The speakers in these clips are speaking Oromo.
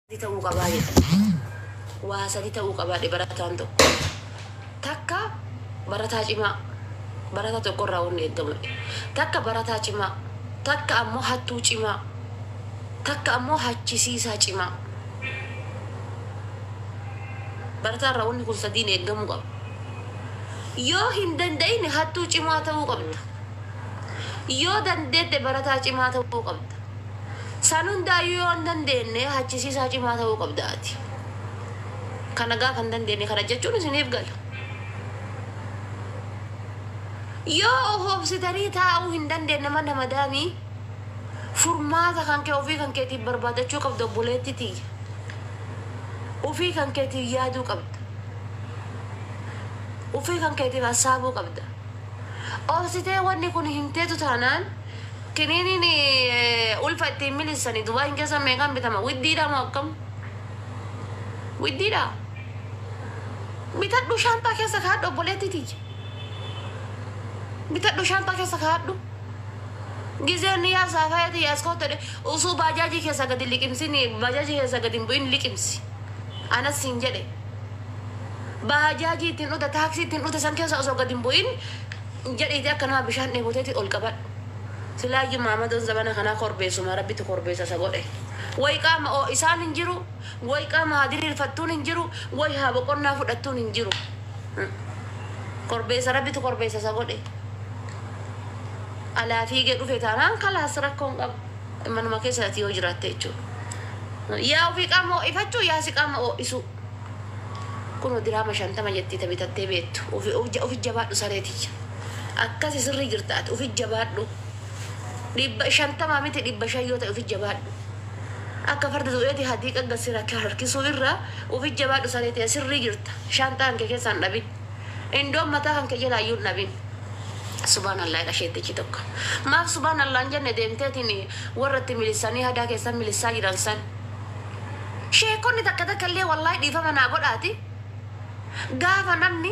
Di ta'uu qabaa jedha. Waa sadi ta'uu qabaa barataan tokko. Takka barataa cimaa. Barataa tokkorraa wanni eegamu. Takka barataa cimaa. Takka ammoo hattuu cimaa. Takka ammoo hachisiisaa cimaa. Barataarraa wanni kun sadiin eegamu qaba. Yoo hin danda'ine hattuu cimaa ta'uu qabda. Yoo dandeette barataa cimaa ta'uu qabda. San hundaayyuu yoo hin dandeenye hachisiisaa cimaa ta'uu qabdaati. Kana gaafa hin dandeenye kana jechuun isiniif gala. Yoo hoobsitanii taa'uu hin dandeenye mana madaamii furmaata kan kee ofii kan keetiif barbaadachuu qabda obboleettitii. Ofii kan keetiif yaaduu qabda. Ofii kan keetiif hasaabuu qabda. Oobsitee wanni kun hin teetu taanaan kiniin ulfa ittiin milisanii Dubaay keessa meeqaan bitama? Widdiidha moo akkam? Widdiidha. Bitadhu shaantaa keessa kaadhu obboleettitii. Bitadhu shaantaa keessa kaadhu. Gizeen ni yaasaa fayyati yaaskoote usuu baajaajii keessa gadi liqimsini baajaajii keessa gadi hin bu'in liqimsi. Anas siin jedhe. Baajaajii ittiin dhuta taaksii ittiin dhuta san keessa osoo gadi hin bu'in jedhiiti akka nama bishaan dheeboteeti ol qabadhu. Silaayyuu Maamadoon zamana kanaa korbeessuma rabbitu korbeessa isa godhe. Wayi qaama isaan hin jiru, wayi qaama haa diriirfattuun hin jiru, wayi haa boqonnaa fudhattuun hin jiru. Korbeessa rabbitu korbeessa isa godhe. Alaa fiigee dhufe taanaan kalaas rakkoon qabu. Manuma keessatti yoo jiraatte jechuudha. Yaa ofii qaama ho'ifachuu yaa si qaama ho'isu. Kun diraama 50 jettii bitattee beektu. Ofi jabaadhu sareetiyya. Akkasi sirrii jirtaati ofi jabaadhu. 50 miti 500 yoo ta'e ofi jabaadhu. Akka farda du'eeti hadii qaggasira akka harkisuu irraa ofi jabaadhu sareetiyya sirrii jirta. Shaantaan kee keessaan dhabin. Indoon mataa kan kee jalaayyuu dhabin. Subhanallah qasheettichi tokko. Maaf subhanallah jenne deemteetiin warra itti milisanii hadaa keessan milisaa jiran san. Sheekonni takka takka illee wallaahi dhiifama naa godhaati. Gaafa namni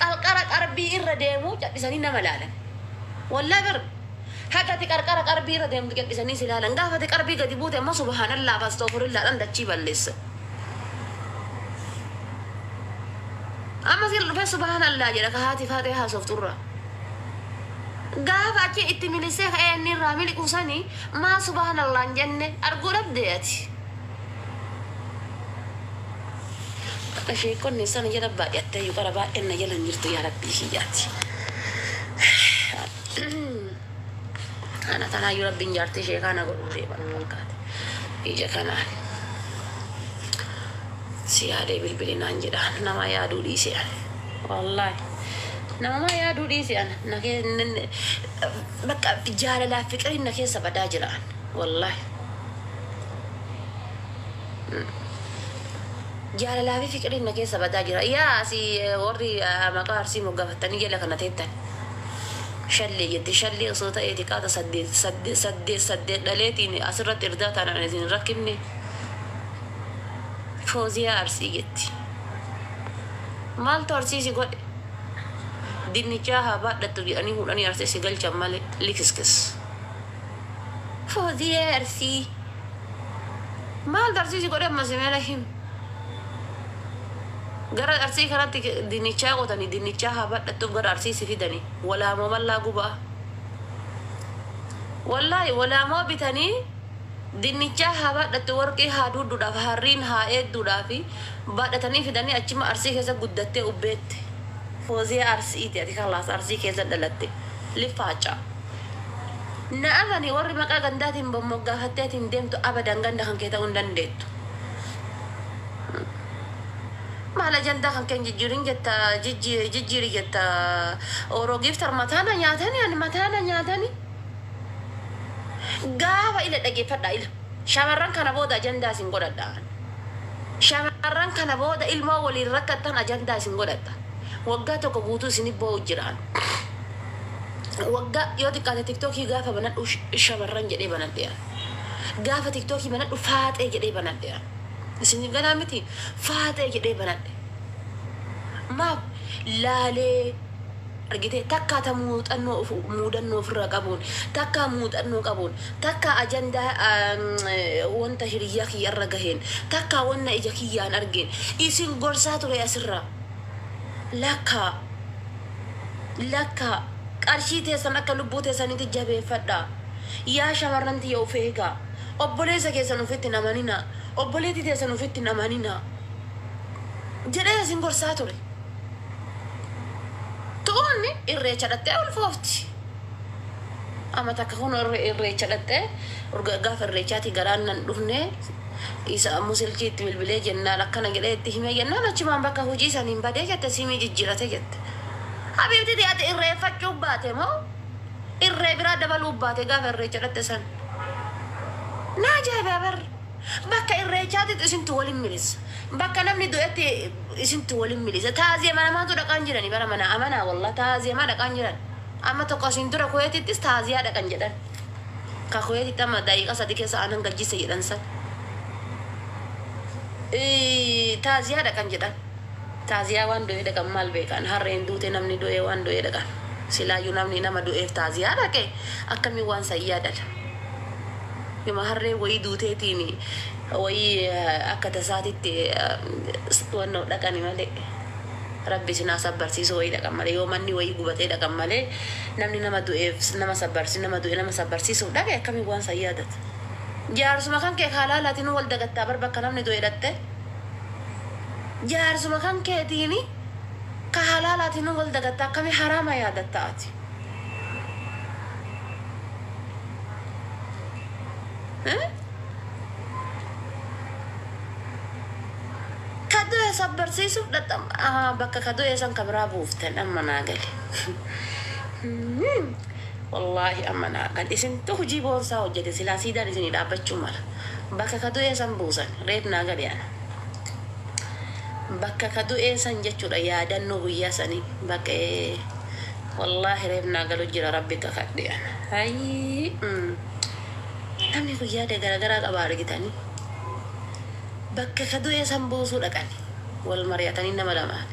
qarqara qarbii irra deemu cadhisanii nama laalan. Wallaahi bar haqqati qarqara qarbii irra deemtu cadhisanii si laalan. Gaafati qarbii gadi buute ammoo subhanallah astaghfirullahdhaan dachii balleessa. Amma sirri dhufee subhanallah jedha ka haati faatee haasofturra. Gaafa achi itti milisee ka'ee inni irraa miliquusanii maa subhanallah jenne arguu dhabdeeti. Sheekonni sana jala baay'attee yoo qara baay'een na jala jirtu yaa rabbii kiyyaati. Ana tanaayyuu rabbiin jaartii sheekaa na godhuu deeman fakkaate. Ija kanaan si yaadee bilbilinaan jedhaan nama yaaduu dhiise ani. Wallaahi nama yaaduu dhiise ani. Bakka jaalalaa fiqiriin na keessa badaa jiraan. Wallaahi. Jaalalaa fi fiqiriin na keessa badaa jira. Yaa si warri maqaa arsii moggaafattanii jala kana teettan. Shallee jetti shallee osoo ta'ee xiqqaata saddeet dhaleetiin asirratti irdaa taanaan isin rakkifne. Fooziyaa arsii jetti. Maaltu arsiisi godhe? Dinnichaa haa baadhattu jedhanii fuudhanii arsiisi galchan malee likiskis. Fooziyaa arsii. Maaltu arsiisi godhe amma simeela himu? Gara arsii kanatti dinnichaa qotanii dinnichaa haa baadhattuuf gara arsiisi fidanii walaamoo mallaa gubaa. Wallaahi walaamoo bitanii dinnichaa haa baadhattu warqee haa duudduudhaaf harriin haa eegduudhaaf baadhatanii fidanii achima arsii keessa guddattee ubbeette. Fooziyaa arsiiti ati kalaas arsii keessa dhalatte lifaacaa. Na'amani warri maqaa gandaatiin moggaafatteetiin deemtu abadan ganda kan kee ta'uu hin dandeettu. Maala jandaa kan keen jijjiirin jetta jijjiiri jetta oroo giftar mataana nyaatanii ani mataana nyaatanii. Gaafa ila dhageeffadhaa ila. Shamarran kana booda ajandaa isin godhadhaan. Shamarran kana booda ilmoo waliin rakkattan ajandaa isin godhadha. Waggaa tokko guutuu isin boo'u jiraan. Waggaa yoo xiqqaate tiktookii gaafa banadhu shamarran jedhee banadheera. Gaafa tiktookii banadhu faaxee jedhee banadheera. Isin ganaa miti faaxee jedhee banadhe. Maaf laalee argite takka ta muudannoo ofirraa qabuun takka muuxannoo qabuun takka ajandaa wanta hiriyyaa kiyyarra gaheen takka wanna ija kiyyaan argeen isin gorsaa ture asirraa lakka qarshii teessan akka lubbuu teessanitti jabeeffadha yaa shamarran tiyya of eegaa obboleessa keessan ofitti namanina obboleetti teessan ofitti namanina jedhee isin gorsaa ture. Tuonni irreecha dhattee ulfoofti. Amma takka kun irreecha dhattee gaafa irreechaati garaan nan dhufne isa musilchiitti bilbilee jennaan akkana jedhee itti himee jennaan achumaan bakka hojii saniin badee jette simii jijjiirate jette. Habiibti dhiyaate irreeffachuu baate moo irree biraa dabaluu baate gaafa irreecha dhatte san. Naa jaabaa bar bakka irreechaatitti isintu waliin milisa. Bakka namni du'etti isintu waliin milisa. Taaziyee mana maatu dhaqaan jirani bara mana amanaa walla taaziyee maa dhaqaan jiran. Amma tokko isin dura kuweetittis taaziyaa dhaqan jedhan. Ka kuweetitti amma daqiiqa sadii keessa aanan gajjise jedhan san. Taaziyaa dhaqan jedhan. Taaziyaa waan du'ee dhaqan maal beekan harreen duute namni du'ee waan du'ee dhaqan. Silaayyuu namni nama du'eef taaziyaa dhaqe akkamii waan sayyaa dhala. Yuma harree wayii duuteetiin wayii akka tasaatitti wannoo dhaqani malee rabbi sinaa sabbarsiisu wayii dhaqan malee yoo manni wayii gubatee dhaqan malee namni nama du'eef nama sabbarsiisu nama du'e nama sabbarsiisuuf dhaqe akkamii waan sayyaadata. Jaarsuma kan kee haalaalaatiin wal dagattaa bar bakka namni du'e dhatte. Jaarsuma kan keetiin ka haalaalaatiin wal dagattaa akkamii haraama yaadattaati. Kadue sabbarsiisuuf dhaxam bakka kadue san kabraa buuftan amma naa gale. Wallahi amma naa gale isin tu hojii boonsaa hojjete silaa siidaan isinii dhaabbachuu mala. Bakka kadue san buusan reef naa gale ana. Bakka kadue san jechuudha yaadannoo guyyaa sanii bakka wallahi reef naa galu jira rabbi kakadhe ana. Hayyi. Namni guyyaa garagaraa qabaa argitanii bakka kadue san buusuu dhaqani wal mari'atanii nama lamaan.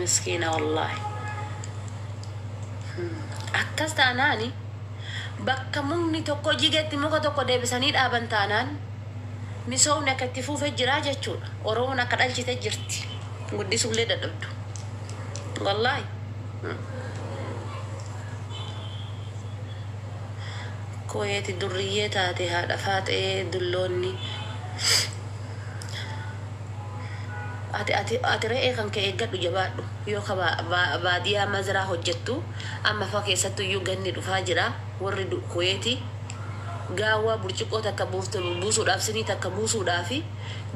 Miskiina wallahi. Akkas taanaani bakka mukni tokko jigeetti muka tokko deebisanii dhaaban taanaan misoomni akka itti fuufee jiraa jechuudha. Oromoon akka dhalchite jirti guddisuullee dadhabdu wallahi. Koyeeti durriyyee taate haadha faaxee dulloonni ati re'ee kan ka'e eeggadhu jabaadhu yoo ka baadiyaa maziraa hojjettu amma fa keessattu iyyuu ganni dhufaa jira warri koyeeti gaawwaa burcuqqoo takka buusuudhaaf sinii takka buusuudhaafi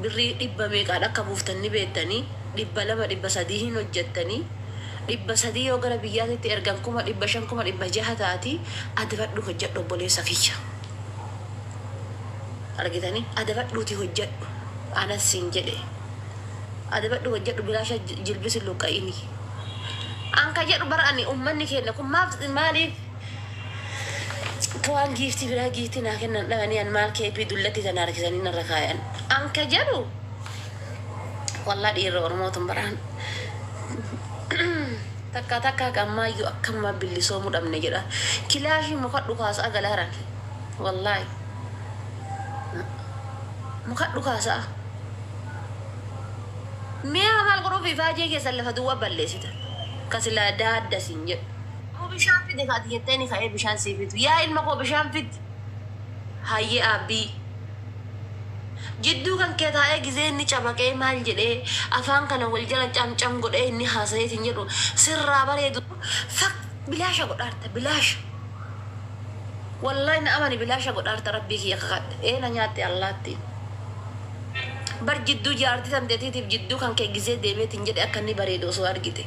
birrii 100 meeqaan akka buuftan ni beektanii 200 300 hin hojjettanii 300 yoo gara biyyaatti ergan 500 600 taati adabadhu hojjedhu obboleessa kiyya argitanii adabadhuuti hojjedhu anas siin jedhe adabadhu hojjedhu bilaasha jilbisi luqqa'ini anka jedhu barani ummanni keenya kun maaliif kawaan giifti biraa giifti naa kennan dhabanii an maal keepii dullatti tan harkisanii narra kaayan anka jedhu wallaa dhiirra ormootun baraan takka gammaayyu akkama billisoomuu dhabne jedha kilaashii muka dhukaasaa galaaran wallahi muka dhukaasaa mi'a maal godhuuf ifaajee keessan lafa duwwaa balleessita kasilaa daadda siin jedhu bishaan fide kaati jetteeni ka'ee bishaan sii fitu yaa ilma koo bishaan fide hayyee abbii jidduu kan kee taa'ee gizee inni cabaqee maal jedhee afaan kana wal jala camcam godhee inni haasayeetiin jedhu sirraa bareedu fak bilaasha godhaarta bilaasha wallahi na amani bilaasha godhaarta rabbii kiyya kakadhe eena nyaatte allaatti bar jidduu jaartii tanteetiitiif jidduu kan kee gizee deemeetiin jedhe akka inni bareedu osoo argite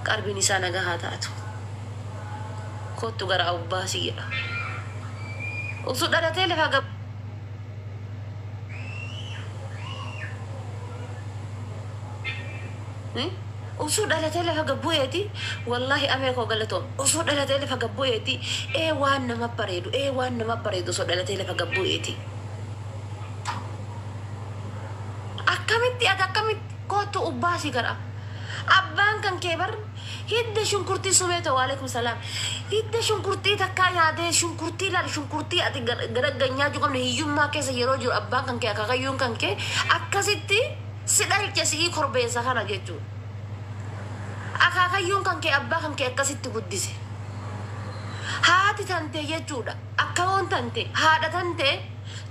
qalbiin isaa nagaa haa taatu kottu gara abbaasii jedha usu dhalatee lafa gab usu dhalatee lafa gabbu'eeti wallahi amee koo galatoom usu dhalatee lafa gabbu'eeti waan nama bareedu usu dhalatee lafa gabbu'eeti akkamitti kottu ubbaasi gara abbaan kan kee bar hidda shunkurtii sumeeto waalaikum salaam hidda shunkurtii takkaa nyaatee shunkurtii laal shunkurtii ati garaganyaa juqamne hiyyummaa keessa yeroo jiru abbaan kan kee akaakayyuun kan kee akkasitti si dhalche si'ii korbeessa kana jechuudha. Akaakayyuun kan kee abbaa kan kee akkasitti guddise. Haati tante jechuudha. Akkamoon tante haadha tante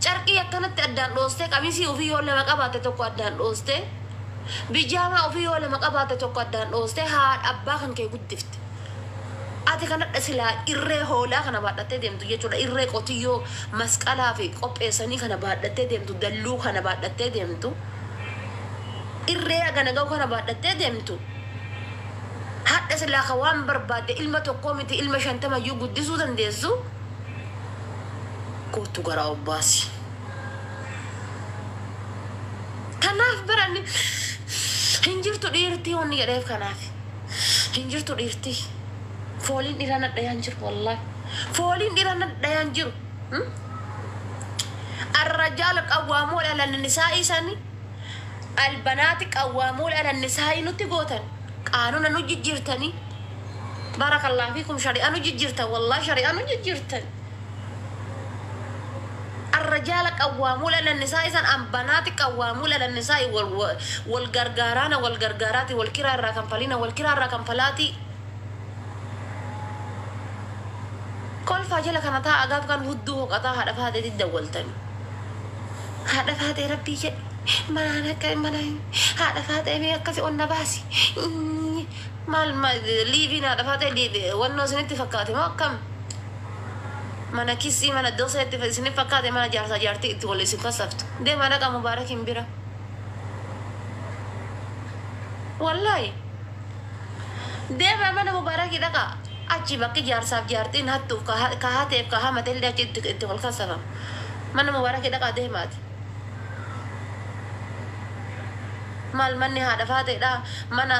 carqii akkanatti addaan dhoostee qamisii ofii yoo lama qabaate tokko addaan dhoostee bijaamaa ofii yoo lama qabaate tokko addaan dhoostee haadha abbaa kan kee guddifte. Ati kanadha silaa irree hoolaa kana baadhattee deemtu jechuudha. Irree qotiyyoo masqalaa fi qopheessanii kana baadhattee deemtu. Dalluu kana baadhattee deemtu. Irree agana ga'u kana baadhattee deemtu. Haadha silaa ka waan barbaadde ilma tokkoo miti ilma 50 guddisuu dandeessu. Kootu gara obbaasi. Kanaaf baranni hin jirtu dhiirtii wanni jedheef kanaaf. Hin jirtu dhiirtii. Fooliin dhiirana dhayaan jiru wallahi. Fooliin dhiirana dhayaan jiru. الرجال قوامون على النساء سني البنات قوامون على النساء نتقوتن قانون نججرتني بارك الله فيكم شريعة نججرتن والله شريعة نججرتن الرجال قوامون على النساء سن البنات قوامون على النساء والغرغاران والغرغارات والكرار راكنفلين والكرار راكنفلاتي كل فاجلة كانت أجاب كان هدوه قطع هذا فهذا الدولتني هذا فهذا ربي جد ما أنا كمان هذا فهذا مي كذي والنباسي ما ليفين هذا فهذا ليفي والناس نتفكرت ما كم ما أنا كيسي ما أنا دوسة نتفكرت ما أنا جالسة جارتي تقولي سكسفت ده ما أنا كم مبارك إمبرا والله ده ما أنا مبارك إذا كا أجي بقى جارسة جارتين هاتو كهاتف كهامة اللي أجي تقول كسفة ما أنا مبارك إذا كا ده مات mal manni haadha faateedha mana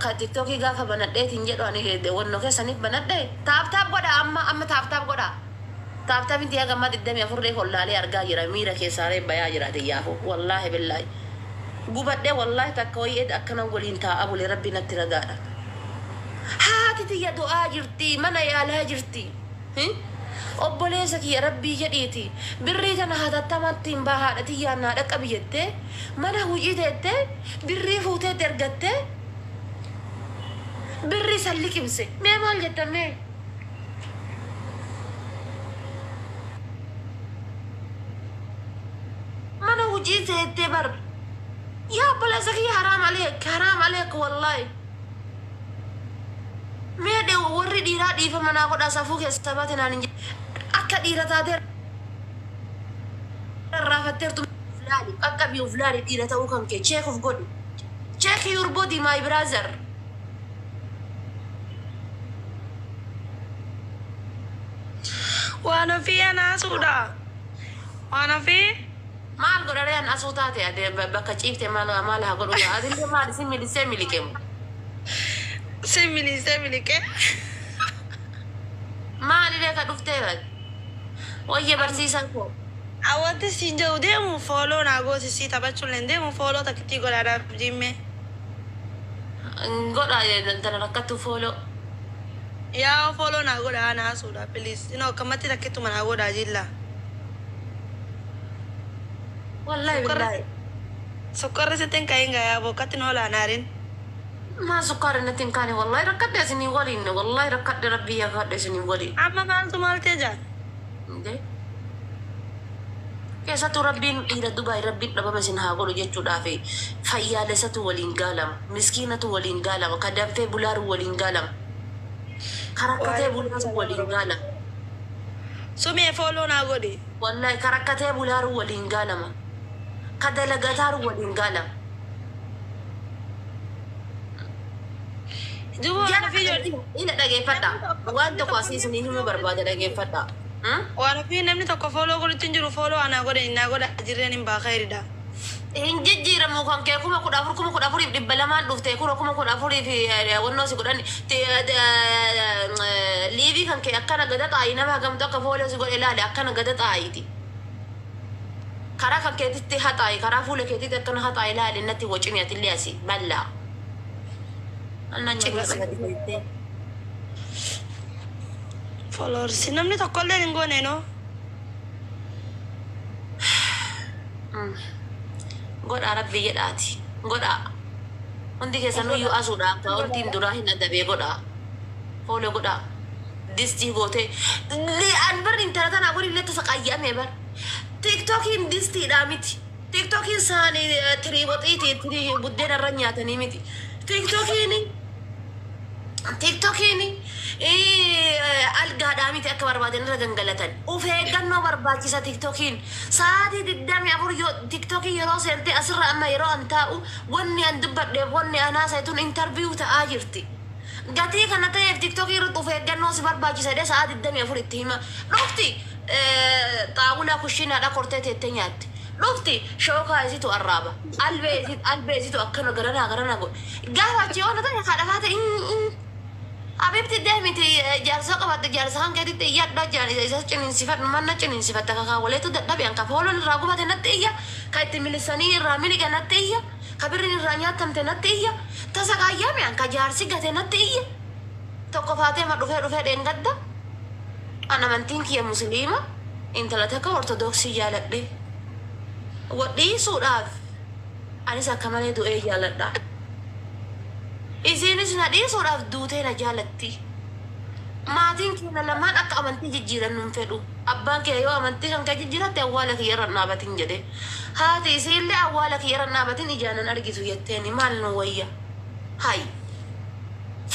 ka tiktokii gaafa banadheetiin jedhu ani wannoo keessaniif banadhe taaptaap godha amma taaptaap godha taaptaap inti hagammaa 24 hollaalee argaa jira miira keessaalee bayaa jira diyyaafu wallaahi billaahi gubadhee wallaahi takka wayii akkana waliin taa'a bulee rabbi natti ragaadha haati tiyya du'aa jirti mana yaalaa jirti obboleessa kiyya rabbii jedhiiti birrii tana hatattamattiin bahaadha tiyyaan haadha qabi jettee mana hujii teettee birrii fuutee ergattee birrii san liqimse mee maal jettamee mana hujii teettee bar yaa obboleessa kiyya haraam aleek wallaahi mee de warri dhiiraa dhiifa manaa godhaa safuu keessa baate naan hin akka dhiira taatee raafatteertu fulaani akka biyyu fulaani dhiira ta'uu kan kee cheekuuf godhu check your body my brother waan ofii anaasuudha waan ofii maal godharee an asuu taate ade bakka ciifte maal haa godhu adillee maal simmilisee miliqeemu similike maalilee ka dhuftee wayye barsiisan koo awwanti si jiru deemu fooloo naa gooti si taphachuulleen deemu fooloo takkitti godhaadhaaf jimme godha tana rakkattu fooloo yaa fooloo naa godha anaasuudha please inoo akkamatti takkittuma naa godhaa jilla wallahi billahi sukkarri sitten kayin gayaa bokkatti noo laanaarin ما سكر نتين كاني والله ركض سني ولين والله ركض ربي يا ركض سني ولين أما مالتو مالتجا ده كيسة ربي إلى دبي ربي لما مسين هاقول جت دافي فيا لسه ولين قالم مسكينة ولين قالم كدم في بولار ولين قالم كركتة بولار ولين قالم سمي فولو ناقولي والله كركتة بولار ولين قالم كدلقتار ولين قالم Jangan ini daging fata. Wanto kuasi sini cuma berbeda daging fata. Wana fi namni tokko follow ko tinjuru follow ana gode ina gode ajirani ba khairida. Injijjiira mu kan kee kuma kudha afur dhibba lamaan dhufte kuma kudha afur fi wannoo si godhan liibii kan kee akkana gada xaayi nama hagamtu akka follow si godhe ilaale akkana gada xaayiti. كرا كان كيتي هطاي كرا فول كيتي تكن هطاي لا لنتي وجني تلياسي بلا أنا جيت followers namni tokkollee hin goone no God Arab jedhaati godha hundi keessanuu yoo asuudha akka wantiin duraa hin adabee godha foole godha distii goote an bar intaratan agori illee tasa qayyame bar tiktokiin distiidhaa miti tiktokiin saanii tirii boxiiti tirii buddeena irra nyaatanii miti tiktokiin algaadhaa miti akka barbaadan irra gangalatan of eeggannoo barbaachisa tiktokiin sa'aatii 24 yoo tiktokiin yeroo seentee asirra amma yeroo an taa'u wanni an dubbadheef wanni anaa saytuun intarviyuu ta'aa jirti gatii kana ta'eef tiktokii irratti of eeggannoo si barbaachisa jedhee sa'aatii 24 itti hima dhufti xaawulaa kushinaadha kortee teettee nyaatti dhufti shookaa isitu arraaba albee isitu akkana garanaa godhe gaafa achi yoo na ta'e kadhafaa ta'e Habibti deemiti jaarsa qabatte jaarsa hanqeetitti iyyadha isa ciniinsifadhu manna ciniinsifatta kakaawoleetu dadhabe anka foolon irraa gubate natti iyya ka itti milisanii irraa miliqe natti iyya ka birrin irraa nyaatamte natti iyya tasa kaayyaame anka jaarsi gate natti iyya tokko faatee ma dhufee dheengadda an amantiin kiyya musliima intala takka ortodoksii jaaladhe wadhiisuudhaaf anis akka malee du'ee jaaladha isinis na dhiisuudhaaf duutee na jaalatti maatiin keenya lamaan akka amantii jijjiiran nun fedhu abbaan kee yoo amantii kan kee jijjiiratte awwaala kiyya irra dhaabatin jedhe haati isiillee awwaala kiyya irra dhaabatin ijaanan argitu jetteeni maal nu wayya hay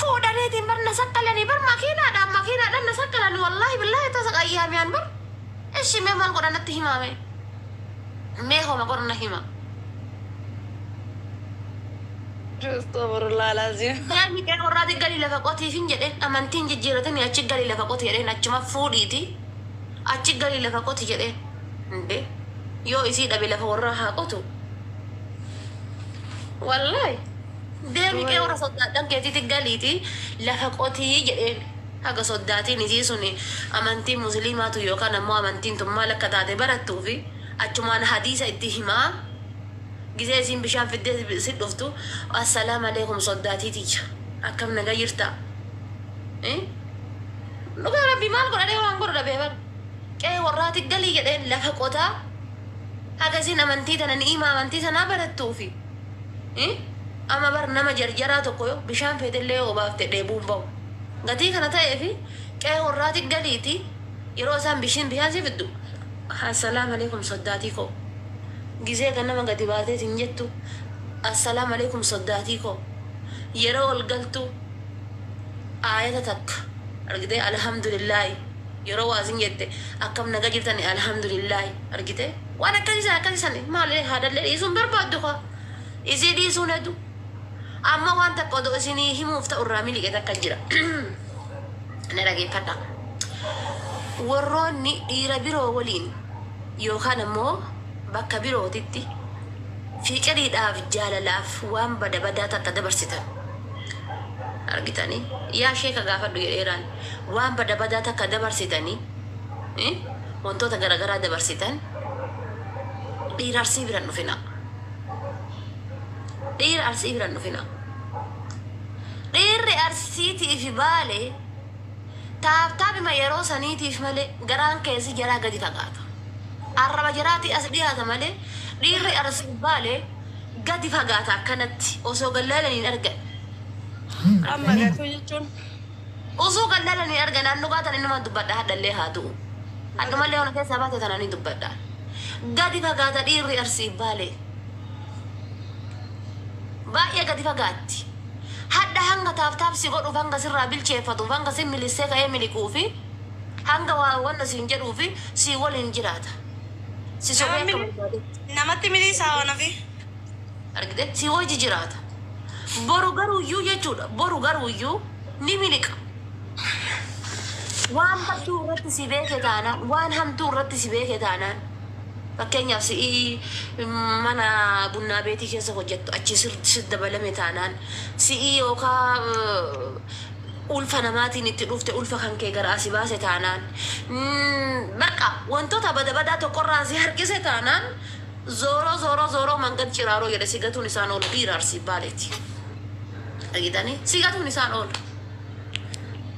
fuudhaniitiin bar na saqqalanii bar makiinaadhaan na saqqalanii wallaahi billaahi tasa qayyaamiyaan bar ishi mee maal godhanatti himaame mee homa qorna hima Astagfirullah lazim. Daa'imni kee warraati galii lafa qotiif hin jedheen amantiin jijjiiratanii achi galii lafa qoti jedheen achuma fuudhiiti achi galii lafa qoti jedheen inde yoo isii dhabe lafa warraa haa qotu wallaahi deemi kee warra soddaadhaan keetiiti galiiti lafa qotii jedheen haga soddaatiin isii suni amantiin musliimaatu yookaan ammoo amantiin tun maal akka taate barattuufi achumaan hadiisa itti himaa gisee isin bishaan fiddee si dhuftu assalaamu alaykum soddaatiiticha akkam naga jirta dhugaa rabbi maal godhadhee waan godhu dhabee bar qee warraati galii jedheen lafa qotaa haga isin amantii tana ni'ima amantii sanaa barattuufi amma bar nama jarjaraa tokko yoo bishaan feetellee yoo baafte dheebuun bahu gatii kana ta'eefi qee warraati galiiti yeroo isaan bishaan si fiddu assalaamu alaykum soddaatii koo gisee kan nama gadi baatee sin jettu assalaamu alaykum soddaatii koo yeroo ol galtu aayata takka argitee alhamdulillaahi yeroo waasin jette akkam naga jirtani alhamdulillaahi argitee waan akkasisan maali haadallee dhiisuun barbaaddu ka isii dhiisuun hedu amma waan takka odoo isinii himuuf ta'u irraa miliqe takka jira na dhageeffadha warroonni dhiira biroo waliin yookaan ammoo bakka birootitti fiiqiriidhaaf jaalalaaf waan badaa takka dabarsitan argitanii yaa sheeka gaafadhu jedheeraan waan badaa takka dabarsitanii wantoota garagaraa dabarsitan dhiira arsii biran dhufina dhiirri arsiitiif baale taabtaabima yeroo saniitiif malee garaan keessi jaraa gadi fagaata arraba jaraati as dhiyaata malee dhiirri arsii baale gadi fagaata akkanatti osoo gallaalanii argan Amma gatu jechuun osoo gallaalanii argan naannoo gaatan innuma dubbadha hadhallee haa ta'u addumallee ona keessaa baate tananii dubbadha gadi fagaata dhiirri arsii baale baay'ee gadi fagaatti hadda hanga taabtaabsi godhuuf hanga sirraa bilcheeffatuuf hanga sin milissee ka'ee milikuufi hanga wanna siin jedhuufi sii waliin jiraata si sobee namatti milisaa oonafi argite si wajji jiraata boru garuuyyuu jechuudha boru garuuyyuu ni miliqa waan badduu irratti si beeke taanaan waan hamtuu irratti si beeke taanaan fakkeenyaaf si'ii mana bunnaa beetii keessa hojjettu achi si dabalame taanaan si'ii yookaan ulfa namaatiin itti dhufte ulfa kan kee garaa si baase taanaan baqa wantoota bada tokkorraa si harkise taanaan zooroo mangad ciraaroo jedhe si gatuun isaan oolu dhiira arsii baaleeti. Dhagitanii si gatuun isaan oolu.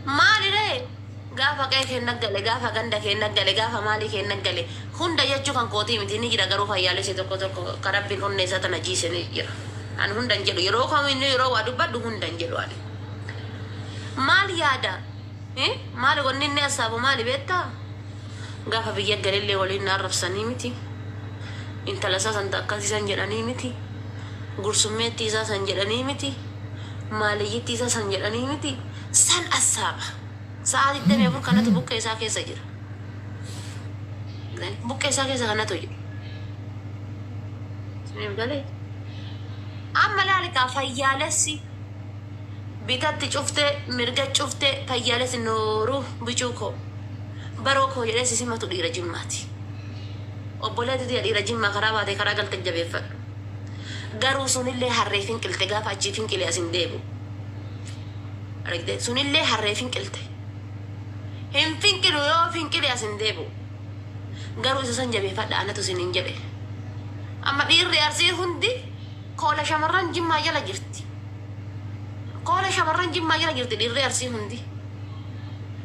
Maaliree gaafa qe'ee kee naggale gaafa ganda kee naggale gaafa maalii kee naggale hunda jechuu kan kootii miti ni jira garuu fayyaalessi tokko karabbiin onnee isaa tana jiise ni jira. Ani hundan jedhu yeroo kamiinuu yeroo waa dubbadhu hundan jedhu ani. Maal yaada? Maali wanni inni asaabu maali beektaa? Gaafa biyya galillee waliin arrabsanii miti. Intala isaa san akkasiisan jedhanii miti. Gursummeetti isaa san jedhanii miti. Maaliyyittii isaa san jedhanii miti. San asaaba. Sa'aatii 24 kanatu buqqee isaa keessa jira. Buqqee isaa keessa kanatu jira. Siniif galee. Amma laalikaa fayyaalessi. Bitatti cuftee mirga cuftee fayyaalessi nooruu bicuu koo. Baroo koo jedhee sisimatu dhiira jimmaati. Obboleetti dhiira jimmaa karaa baatee karaa galte jabeeffadhu. Garuu sunillee harree finqilte gaafa achii finqilee asin deebu. Argite sunillee harree finqilte. Hin finqilu yoo finqilee asin deebu. Garuu isa san jabeeffadha anatu sinin jedhe. Amma dhiirri arsii hundi koola shamarran jimmaa jala jirti. Koola shamarran jimmaa jala jirti dhiirri arsii hundi.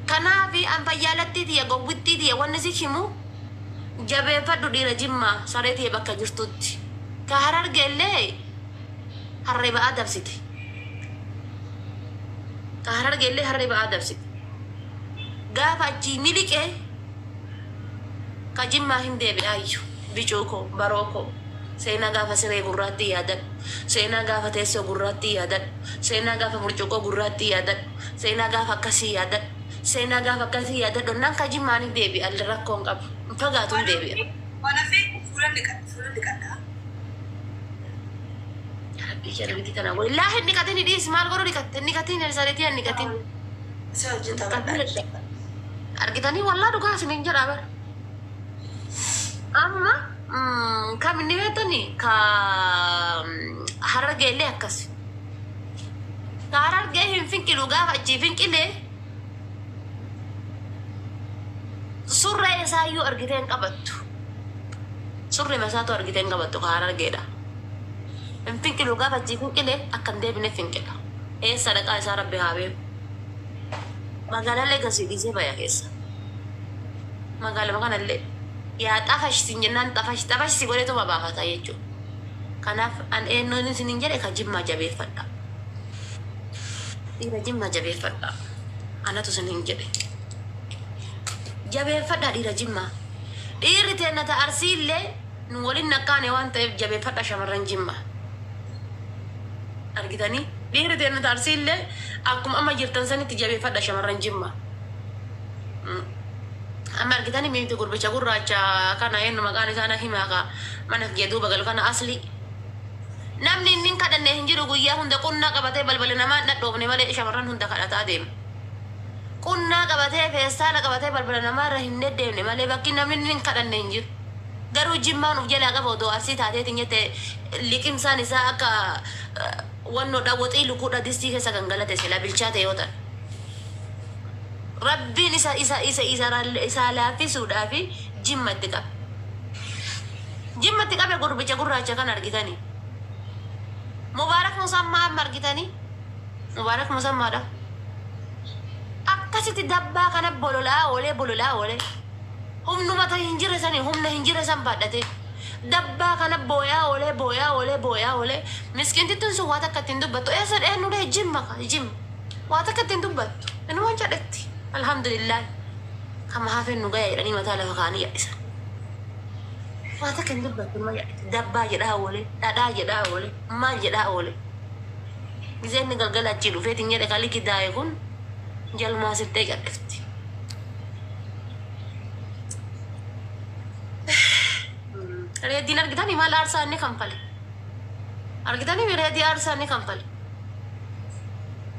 Kanaafi an fayyaalatti tiya gowwittii tiya wanni si himu jabeeffadhu dhiira jimmaa saree tiya bakka jirtutti. Ka harargeellee harree ba'aa dabsite. Ka harargeellee harree ba'aa dabsite. Gaafa achii miliqee ka jimmaa hin deebi'aayyuu bicuu koo baroo koo. Seenaa gaafa siree gurraatti yaadadhu. Seenaa gaafa teessoo gurraatti yaadadhu. Seenaa gaafa burcuqqoo gurraatti yaadadhu. Seenaa gaafa akkasii yaadadhu. Seenaa gaafa akkasii yaadadhu. Nan ka jimmaanii deebi'a rakkoon qabu. Fagaatuun deebi'a. Bicara biti kana wali lah ni katin di ismal goro ni katin dari sare tian ni katin. Argitani wallah duga sinin jara bar. Amma kami ni beto ni ka harga ile akas. Ka harga him finki luga faji finki le. Surre sayu argiten kabattu. Surre masatu argiten kabattu ka harga ida. Finki luga faji finki le akan debine finki la. Sadaka isa rabbi habe. Magala le gasi di sebaya kesa. Magala makana le. Ya tafash sinjenan tafash si gore to baba kata yecho. Kanaf an eno ni sininjere ka jimma jabe fadda. Ira jimma jabe fadda. Ana to sininjere. Jabe fadda ira jimma. Iri tena ta arsile nu walin nakane wanta jabe fadda shamaran jimma. Argitani iri tena ta arsile akum amma jirtan saniti jabe fadda shamaran jimma. Amma argitani mimti gurbicha gurraacha kana eenyu maqaan isaana himaa mana jedhu bagal kana asli. Namni nin kadhanne hin jiru guyyaa hunda qunnaa qabatee balbala namaa dhadhoofne malee shamarran hunda kadhataa deema. Qunnaa qabatee feestaala qabatee balbala namaa irra hin deddeemne malee bakki namni nin kadhanne hin jiru. Garuu jimmaan uf jalaa qaba odoo arsii taateetiin jette liqimsaan isaa akka wannoo dhawwaxii lukuudha distii keessa gangalate sila bilchaate yoo ta'e. Rabbiin isa laaffisuudhaa fi jimmatti qabe. Jimmatti qabe gurbicha gurraacha kan argitanii. Mubaarak Musammaa amma argitanii. Mubaarak Musammaadha. Akkasitti dabbaa kana bololaa oolee. Humnuma ta'e hin jirre sanii humna hin jirre san baadhate. Dabbaa kana booyaa oolee. Miskiintittuun sun waa takka ittiin dubbattu. Eessa dheennu dhee jimma. Waa takka ittiin dubbattu. Inni waan jedhetti. Alhamdulillah. Kama hafen nu gaya jedhanii mataa lafa kaanii yadhisan. Waa takka hin dubbattu nama yadhite. Dabbaa jedhaa oole, dhadhaa jedhaa oole, maal jedhaa oole. Gizeenni galgala achii dhufeetiin jedhe kalli kidaaye kun jalmaa sittee gadhifti. Reediin argitanii maal aarsaa inni kanfale. Argitanii reedii aarsaa inni kanfale.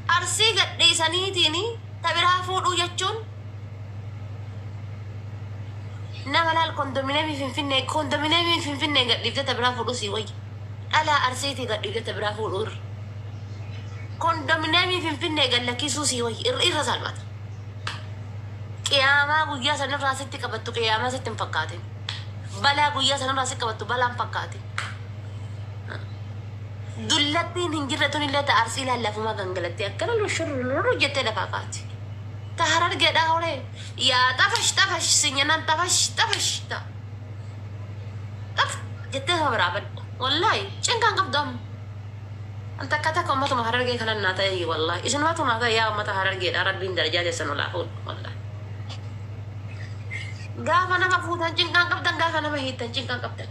Arsii gadhiisaniitiini tabiraa fuudhuu jechuun nama laal kondomineemii finfinnee gadhiifte tabiraa fuudhuu sii wayya. Dhalaa arsiitii gadhiifte tabiraa fuudhuu irra. Kondominiyeemii Finfinnee gallakkisuu sii wayi irra salphata. Qiyaamaa guyyaa sanarraa sitti qabattu qiyaamaa sitti hin fakkaatin. Balaa guyyaa sanarraa sitti qabattu balaa hin fakkaatin. Dullattiin hin jirre tun illee ta'a arsii lallaafuma gangalattee akkana lushurru jettee lafaa kaati. Ta Harargeedhaa horee yaa xafash sinyanan xafash ta'a. Xaf jettee sama biraa badda. Wallaahi cinqaan qabdu amma. Anta akka takka ummatuma Harargee kanan naa ta'e wallaahi. Isinumatu naa ta'e yaa ummata Harargeedhaa rabbiin darajaa keessan olaa fuudhu wallaahi. Gaafa nama fuutan cinqaan qabdan gaafa nama hiittan cinqaan qabdan.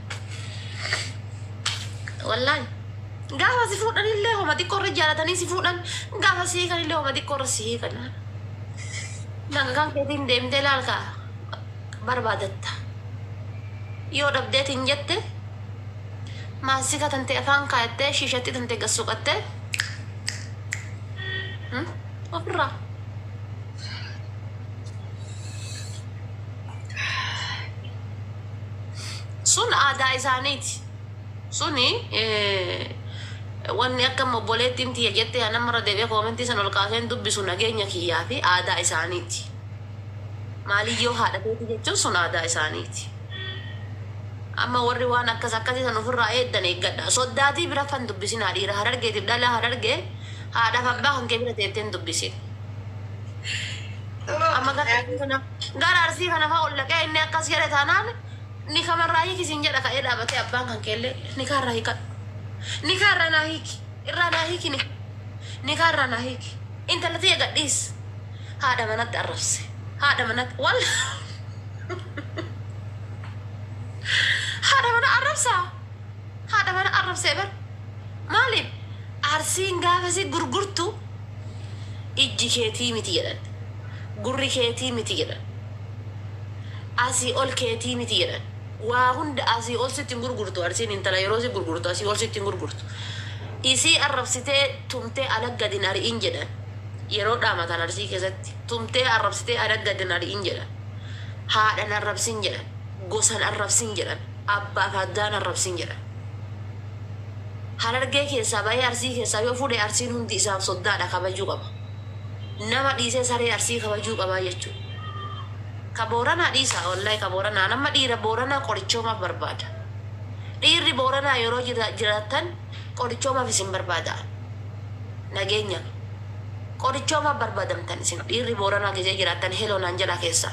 Wallaahi. Gaafa si fuudhan illee homa xiqqoorra jaalatanii si fuudhan gaafa si hiikan illee homa xiqqoorra si hiikan. Nanga kan keetiin deemtee laalkaa barbaadatta. Yoo dhabdeetiin jette maasika tante afaan kaayattee shiishatti tante gassuqattee ofirraa. Sun aadaa isaaniiti. Suni wanni akka obboleettiin tiyya jettee namarra deebi'ee koomentii san ol kaaseen dubbisu nageenya kiyyaa fi aadaa isaaniiti. Maaliyyoo haadha keeti jechuun sun aadaa isaaniiti. Amma warri waan akkas akkasii san ofirraa eeddan eeggadha. Soddaatii bira fan dubbisin haadhiira Harargeetiif dhala Harargee haadhaaf abbaa kan kee bira teetteen dubbisin. Amma gara arsii kana fa'aa ol dhaqee inni akkas jedhe taanaan ni kamarraa hiikisiin jedha ka'ee dhaabatee abbaan kan keellee ni kaarraa hiikadhu. Ni kaarraa naa hiiki. Irraa naa hiiki ni kaarraa naa hiiki. Intalatti eegadhiis. Haadha manatti arrabse. Haadha manatti wal. Haadha mana arrabsaa. Haadha mana arrabsee bar. Maaliif arsiin gaafasi gurgurtu ijji keetii miti jedhan. Gurri keetii miti jedhan. Asii ol keetii miti jedhan. Waa hunda asii ol sitti gurgurtu arsiin intala yeroo si gurgurtu asii ol sitti gurgurtu. Isii arrabsitee tumtee alaggadin ari'in jedhan. Yeroo dhaamatan arsii keessatti tumtee arrabsitee alaggadin ari'in jedhan. Haadhan arrabsin jedhan. Gosan arrabsin jedhan. Abbaaf addaan arrabsin jedhan. Harargee keessaa bahee arsii keessaa yoo fuudhee arsiin hundi isaaf soddaadha kabajuu qaba. Nama dhiisee saree arsii kabajuu qabaa jechuudha. Ka Booranaa dhiisaa wallahi ka Booranaa nama dhiira Booranaa qorichoomaaf barbaada. Dhiirri Booranaa yeroo jiraatan qorichoomaaf isin barbaada. Nageenya qorichoomaaf barbaadamtan isin dhiirri Booranaa gisee jiraatan heloonaan jala keessa.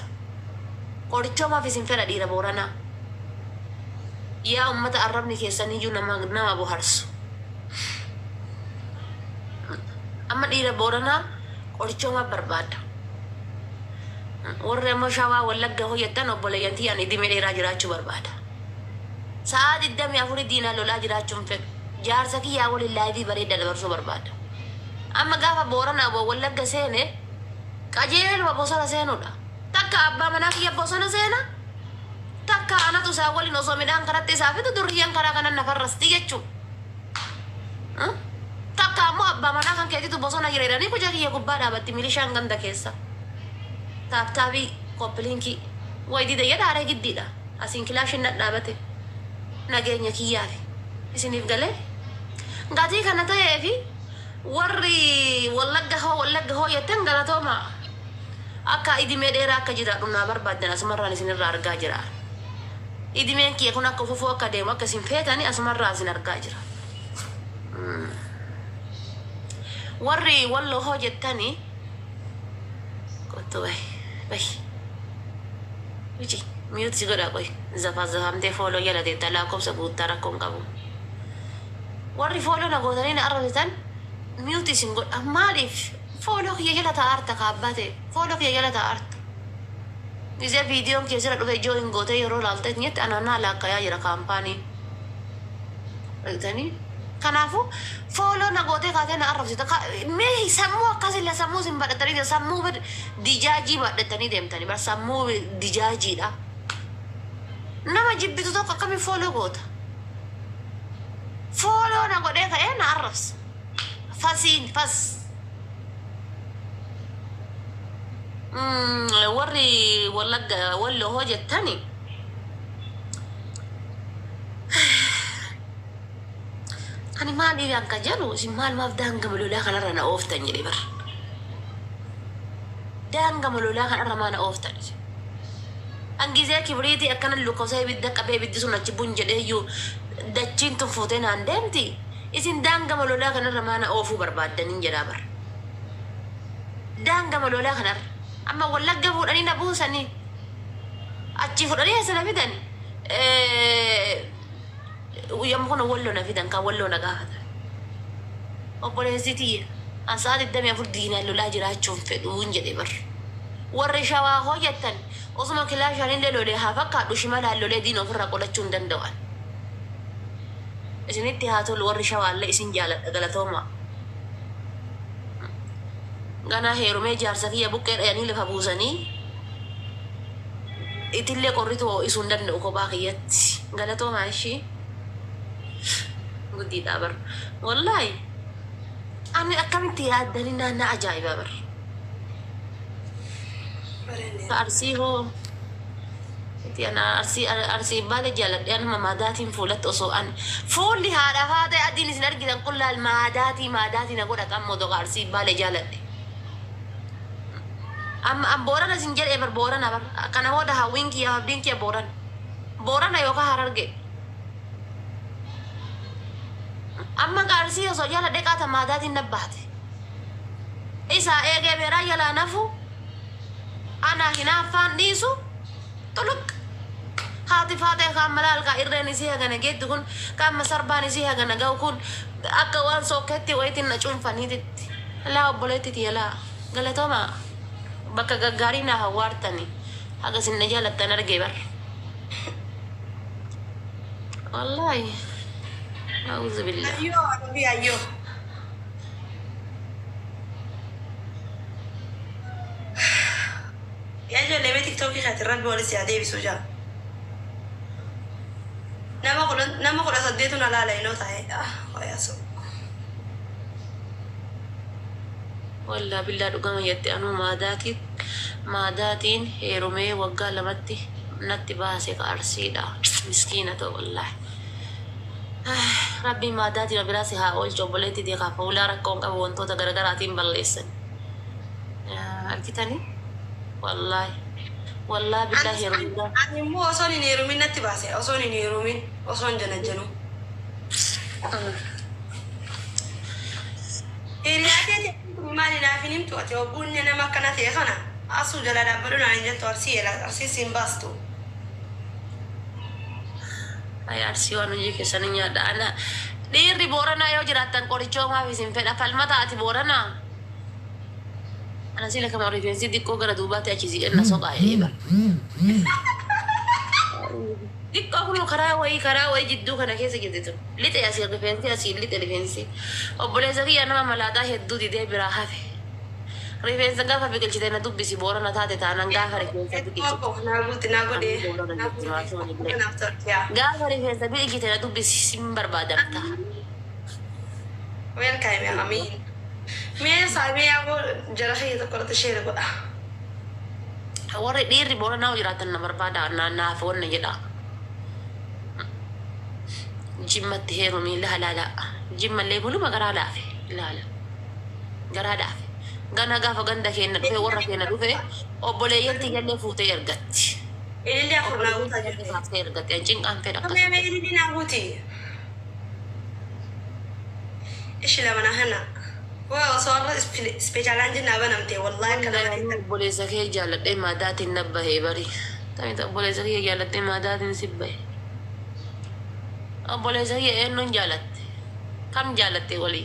Qorichoomaaf isin fedha dhiira Booranaa. Yaa ummata arrabni keessaniyyuu nama boharsu. Amma dhiira Booranaa qorichoomaaf barbaada. Warri ammoo shawaa wallagga hojjetan obboleeyyantii ani dhimee dheeraa jiraachuu barbaada. Sa'a 24 diinaa lolaa jiraachuun fedhu. Jaarsa kiyyaa waliin laayivii bareeda dabarsuu barbaada. Amma gaafa Booranaa wallagga seene qajeeluma bosona seenuudha. Takka abbaa manaa kiyya bosona seena. Takka anatu isaa waliin osoo midhaan karatti isaa fidu durriyyaan karaa kanan nafarrasti jechuudha. Takka ammoo abbaa manaa kan keetitu bosona jireedhanii kuja kiyya gubbaa dhaabatti milishaan ganda keessa. Taaptaabii koppiliinkii wayidii dayyaa haaree giddiidha. Asiin kilaashin dhadhaabate nageenya kiyyaafi isiniif galee gatii kana ta'eefi warri wallagga hoo jettan galatooma akka idimee dheeraa akka jiraadhu naa barbaaddan asumarraan isinirraa argaa jira. Idimeen kiyya kun akka fufuu akka deemu akka isin feetani asumarraa isin argaa jira. Warri walloo hoo jettani qottu bahi Wichi miyuuti si godha qoy zafamtee fooloo jala teetta lakkoofsa guuttaa rakkoon qabu. Warri fooloo na gootanii na arrabsitan miyuuti isin godha maaliif fooloo kiyya jala taa'arta kaabbate fooloo kiyya jala taa'arta. Gisee viidiyoon keessira dhufe ijoo hin gootee yeroo laalteet nyetti anaannaa laakkayaa jira kaampaanii. Dhagtanii kanaafu fooloo na gootee kaatee na arrabsita. Mee sammuu akkasilla sammuu sin badhatanii sammuu dijaajii badhatanii deemtanii bar sammuu dijaajiidha. Nama jibbitu tokko akkami fooloo goota. Fooloo na godhee ka'ee na arrabsa. Fas. Warri wallagga walloo hoo jettani أنا ما لي لان كجلو سمال ما بدان قبلوا لا خنا رنا أوفتن يلي بر دان قبلوا لا خنا رنا أوفتن أنجزاك كبريتي أكن اللوكوسي بدك أبي بدي سنة جبون جديه دچين تفوتين عندمتي إذن دان قبلوا لا خنا رنا أوفو برباد دنين جرابر دان قبلوا لا خنا أما ولا قبول أني نبوسني أتشوف أني هسنا بدني ويمكن ولونا في دنكا ولونا قاعدة وبوليسيتي أنصار الدم يفرد دينا لولا جراه تشوف في ونجدي بر والرشاوى هو جتن وصما كلا شانين لولي هافكا دوشمال هالولي دينو فرق ولا تشون دندوان إذن اتهاتو الورشاوى اللي إسن جالت أغلطوما غانا هيرومي جارسا فيها بكر يعني لفابوزاني إتلي قريتو إسون دندو كوباقيات غلطوما إشي قدي دابر والله أنا أكملتي هذا لنا أنا عجائب بر فأرسيه تي أنا أرسي بالي جلد يعني مادات فولت أصوان فول هذا أديني سنرجع نقول المادات نقول أكمل دوغ أرسي بالي جلد أم بوران سنجر إبر بوران أبر كنا هو ده هاوينكي يا بينكي بوران أيوكا هررجع أما قارسي وصوجا لديك أتمادات النبات إذا إيجي برا يلا نفو أنا هنا فان ديسو تلوك هاتي فاتي كاملال كإرني سيها غنا جيت تكون كام سرباني سيها غنا جو كون أكوان سوكتي ويتين نجوم فنيت لا بولتي يلا قالتو ما بكا غارينا هوارتني هذا سنجالة تنرجع بر والله أعوذ بالله أيوه أبي أيوه يا جو اللي بيتك توكي خاطر رد بوليس يا ديبي سوجا نما قول صديتنا لا لا ينو تاي ويا سو والله بالله دقام يتي أنو ماداتين هيرومي وقال لمتي نتي باسك أرسيدا مسكينة والله ربي ماداتي وبراسي هاول جوبلتي دي خافة ولا ركون كابون توتا غرغراتين بلسن أركتني والله بالله يرمي أنا مو أصوني نيرومين نتي باسي أصوني نيرومين أصون جنجنو إرياتي مالي نافينيم تواتي وقولني أنا ما كانت يخنا أصو جلالا بدون عن جت أرسي سيمباستو ay arsiwanu jike saninya dana diri borana yo jiratan koricho ma visin feda falmata ati borana ana sila kama rifensi dikko gara dubate achizi enna soqa eba dikko kuno karawai jiddu kana kese giditu lite yasi rifensi asi lite rifensi oboleza ki ana malada heddu di de bira hafe rifensi gafa bikil chitena dubbisi borana tate tanan gafa rifensi bikil gafa rifensi bikil chitena dubbisi simbar badamta وين كايم يا أمين مين صاحبي يا أبو جرحي تقول تشير بقى awore diri borana ujiratan nomor pada na phone jeda jimmat hero mi la jimma le bulu magara la fe la gara da fe gana gafa ganda kenna fe warra kenna dufe obole yenti jalle fute ergatti اللي أخذنا قوتها جدي ergatti anjing an fe كم dakka يا ميري دي نعوتي إيش لما نهنا وصار سبيشال عندنا بنمتي والله كلام obole zakhe jalatte madatin nabbahe bari tami ta obole zakhe jalatte madatin sibbe obole zakhe ennon jalatte kam jalatte wali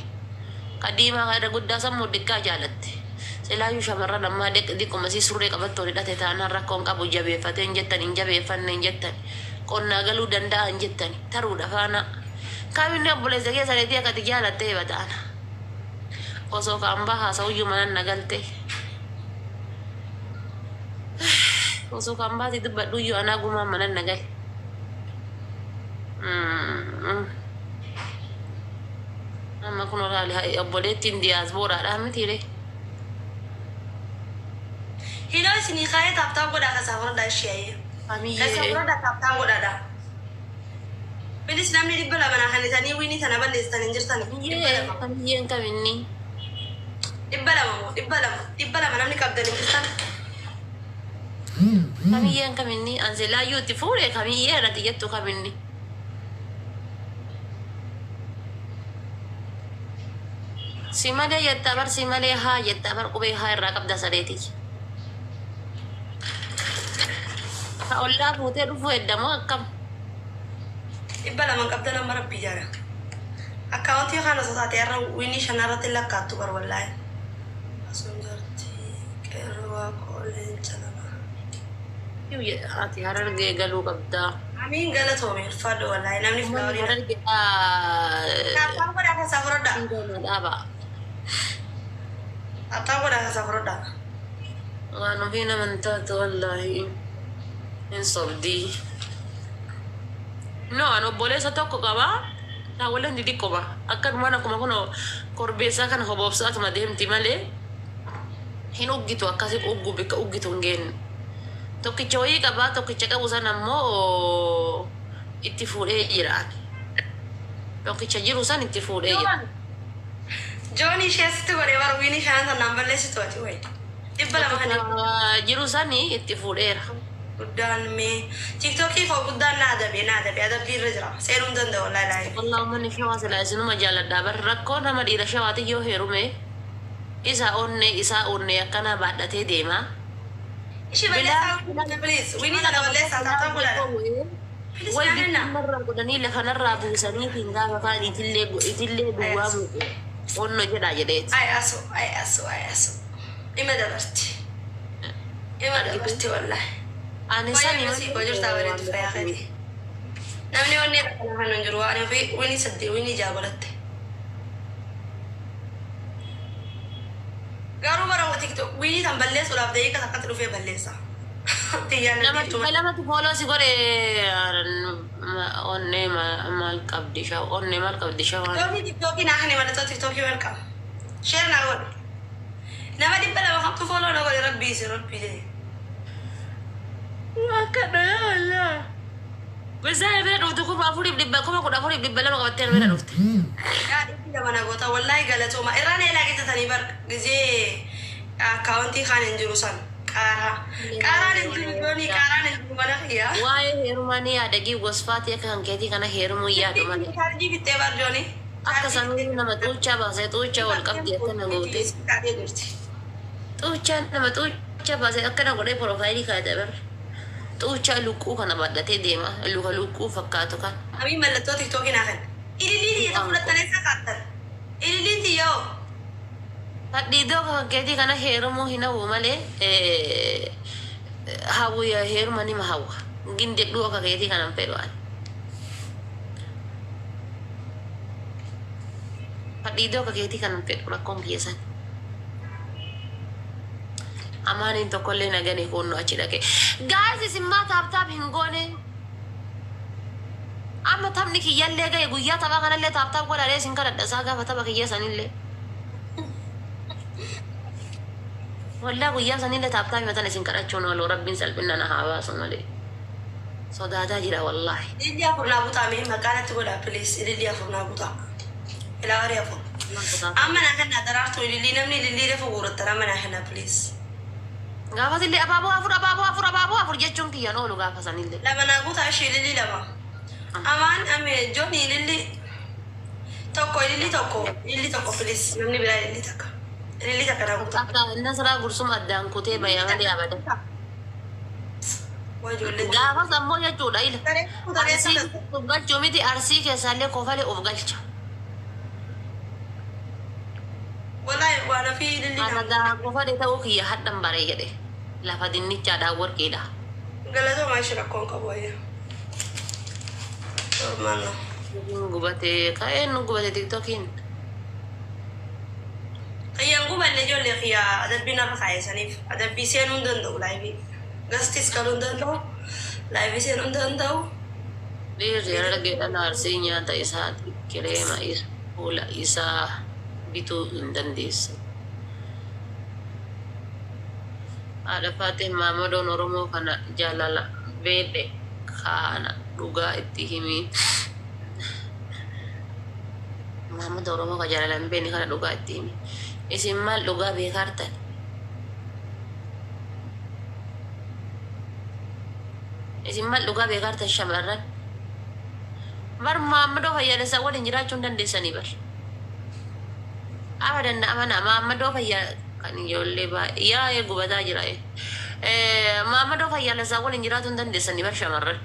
kadima kada gudda sammu dikka jalatte selayu shamarran amma dikko masi surre qabatto ridate taana rakkon qabu jabeeffaten jettan jabeeffannen jettan qonna galu danda'an jettan taru dafana kaminne obole zakhe saneti akati jalatte batana oso kamba hasawyu manan nagalte oso kamba ti dubaddu yu anaguma manan nagal amma kuno rali hay obboletin diaspora da mitire هنا سني خاية تابتاب قد أخذ سافر دا الشيء amiye سافر دا تابتاب قد أدا Bilis namni dhibba lama naa kannitanii wiinii tana balleessan hin jirtan. Kamiyyeen kaminni. Dhibba lama namni qabdan hin jirtan. Kamiyyeen kaminni. Anselaayyuu itti fuudhe kamiyyee irratti jettu kaminni. Si malee jettaa bar si malee haa jettaa bar qubee haa irraa qabda sadeeti. Ka ollaa fuutee dhufuu eddamoo akkam. Dhibba lama qabdan amma rabbii jaara. Akkaawwantii kana sosaatee irra wiinii shanarratti lakkaattu bar wallaahi. Asuun jartii qeerroo qooleen calama. Ati harargee galuu qabdaa. Amiin galatoome ulfaadhu wallaahi namni filaaworii. Taaphaan godhaa keessaa fudhadhaa. Taaphaan godhaa keessaa fudhadhaa. Waan ofii namantaatu wallaahi hin sobdii. No, an obboleessa tokko qaba. Daawwaleen xixiqqooma. Akkanuma akkuma kun korbeessaa kana hobobsaatuma deemti malee hin uggitu akkasii uggu bikka uggitu hin geenne. Tokkicha wayii qabaa tokkicha qabu san ammoo itti fuudhee jiraan. Tokkicha jiru san itti fuudhee jira. Jooni isheesitti godhee bara wiinii shaan sanaan balleessitu ati wayi. Dhibba lama kan jiru sani itti fuudheera. guddaan mee tiktokii koo guddaan na adabe adabbii irra jira seenuun danda'u wallahi والله من شوا سلاسل ما جال دابر ركون هم دير شواتي يو هيرومي إذا أوني أكنا بعد تديما إيش بليس ويني أنا بليس أتعطى ولا وي مرة قدني لخنا الرابو سني تينغا فكان يتلي دوام أونو جدا جديت أي أسو إما دبرتي والله أنا سامي مسي بجر تاوري تفايا خدي نامني وني أنا هنجروا أنا في ويني سدي ويني جابلت قالوا برا تيك توك ويني تنبلس ولا بدي كذا كتلو في بلسة لما تقولوا سيقولي أني مال كبديشة توكي تيك توكي نحن ما تيك توكي وينكم شير نقول نما دي بلا وهم تفولو نقول ربي ربي ليه Makanya lah. Besar benar untuk kau mafuri beli kau mau kau mafuri beli lama kau tiada benar ufte. Ya ini zaman aku tahu wallahi galat cuma era ni lagi tu tadi bar gizi akaunti kanan jurusan karan yang mana ya? Wah herumani ada gi wasfat ya kan keti karena herumu ya teman. Karji kita bar Joni. Akka sanu nama tuca bahasa tuca wal kap dia kan ngaguti. Tuca nama tuca bahasa akan aku deh profile kaya bar. Tuca luku kan abad date dema luku fakkaatu kan. Ami mallattoo tiktookii naakan. Ililii isa fudhattanii sakkaattan. Ililiiti yoo. Fadhiidoo kan keetii kana heerumuu hin hawwu malee hawwiya heeruma nima hawwa. Gindedhuu akka keetii kanan fedhu'an. Fadhiidoo akka keetii kanan fedhu rakkoon kiyyasan. Amanin tokkollee naganii kunno achi dhaqee. Guys isimmaa taaptaap hin goone. Amma taphni kiyyallee ga'e guyyaa taphaa kanallee taaptaap godhadhee isin kadhadhasaa gaafa tapha kiyya sanillee. Wallaa guyyaa sanillee taaptaap himatan isin kadhachuun waloo rabbiin salphina na haa baasu malee. Sodaataa jira wallaahi. Ililii afur naa butaa mee maqaanatti godhaa please ililii afur naa butaa. Ilaa horii afur. Amma naa kan naa daraartu ililii namni ililii reefu guurattan amma naa kan naa please. Gaafa sillee abaaboo afur jechuun kiyyaan oolu gaafa sanillee. Lama naa guutaa ishee ililii lama. Amaan ame Jooni ililii tokko please namni biraa ililii takka naa guutaa. Akka Nasraa Gursum addaan kutee bayaa malee abada. Gaafa sammuu jechuudha ila. Arsii of galchuu miti arsii keessaallee kofalee of galcha. Wallahi waan fi ililii Ana gaa kofalee ta'uu kiyya hadhan baree jedhe. Lafa dinnichaadhaan warqeedha. Galatoo maa ishee rakkoon qabu wayya. Normaal. Gubatee ka'een nu gubate tiktokiin. Qayyaan guballe ijoollee kiyyaa adabbiin har'a kaayesaniif adabbii seenuu hin danda'u laayivii. Gastis galuu hin danda'u. Laayivii seenuu hin danda'u. Dhiirri argeedhaan arsii nyaata isaa kireema isa fuula isaa bituu hin dandeessa. Haadha Faatih Maamadoon Oromoo kana jaalala beedhe kana dhugaa itti himi محمد ورمو كجالا لمبيني كان لغا الديمي اسم مال لغا بيكارتن اسم مال لغا بيكارتن شمرن بر محمد وفيا لسوال انجراج جندن ديساني بر أبدا أمانة محمد وفيا كان يقول لي با يا يقبضا جراي محمد وفيا لسوال انجراج جندن ديساني بر شمرن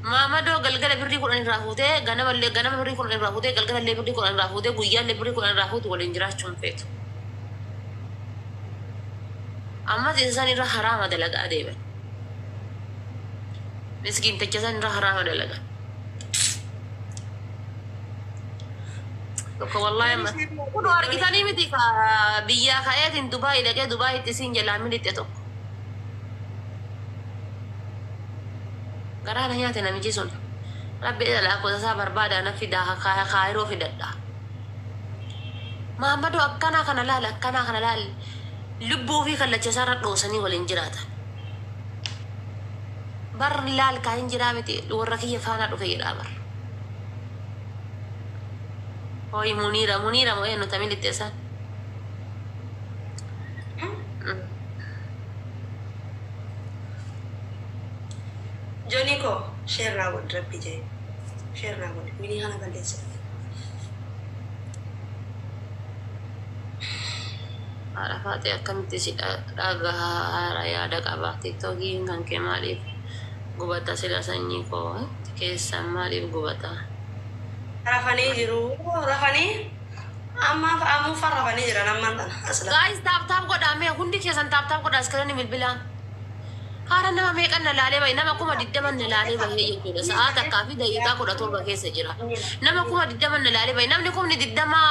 محمد وقلقل بري كون راهوته غنم بري كون راهوته قلقل لي بري كون راهوته غويا لي بري كون راهوته والانجراج جون أما إنسان را حرام هذا لقى ديبه مسكين تجسان را حرام هذا لقى لك والله ما كنوا أرجعتني متى بيا خيات إن دبي لقى دبي تسين جلامي لتتو قرأنا هي تنا مجيسون ربي إذا لا أقول سافر بعد أنا في ده خايرو في ده ما بدو أكنا كنا لا كنا كنا لا لبو في خلا جسارة روسني والإنجراتا بر لال كاين جرامتي الورقية فانا رفيق الأمر هاي منيرة ما هي نتامين التسان جونيكو شير راود ربي جاي شير راود مني هنا بلدس عرفات أكم تسي أغا رايا دك أبا تيك توكي كان كمالي غبتا سلا سنيكو كيس مالي غبتا رافاني جرو رافاني أما فرافاني جرا نمان أصلا guys tap ko dami hundi kesan tap ko das kana ni bilbilan hara nama me kan lale bai nama kuma diddaman na lale bai yayin to da sa'ata kafi da yaka ko da to ba kesa jira nama kuma diddaman na lale bai namni kuma ni diddama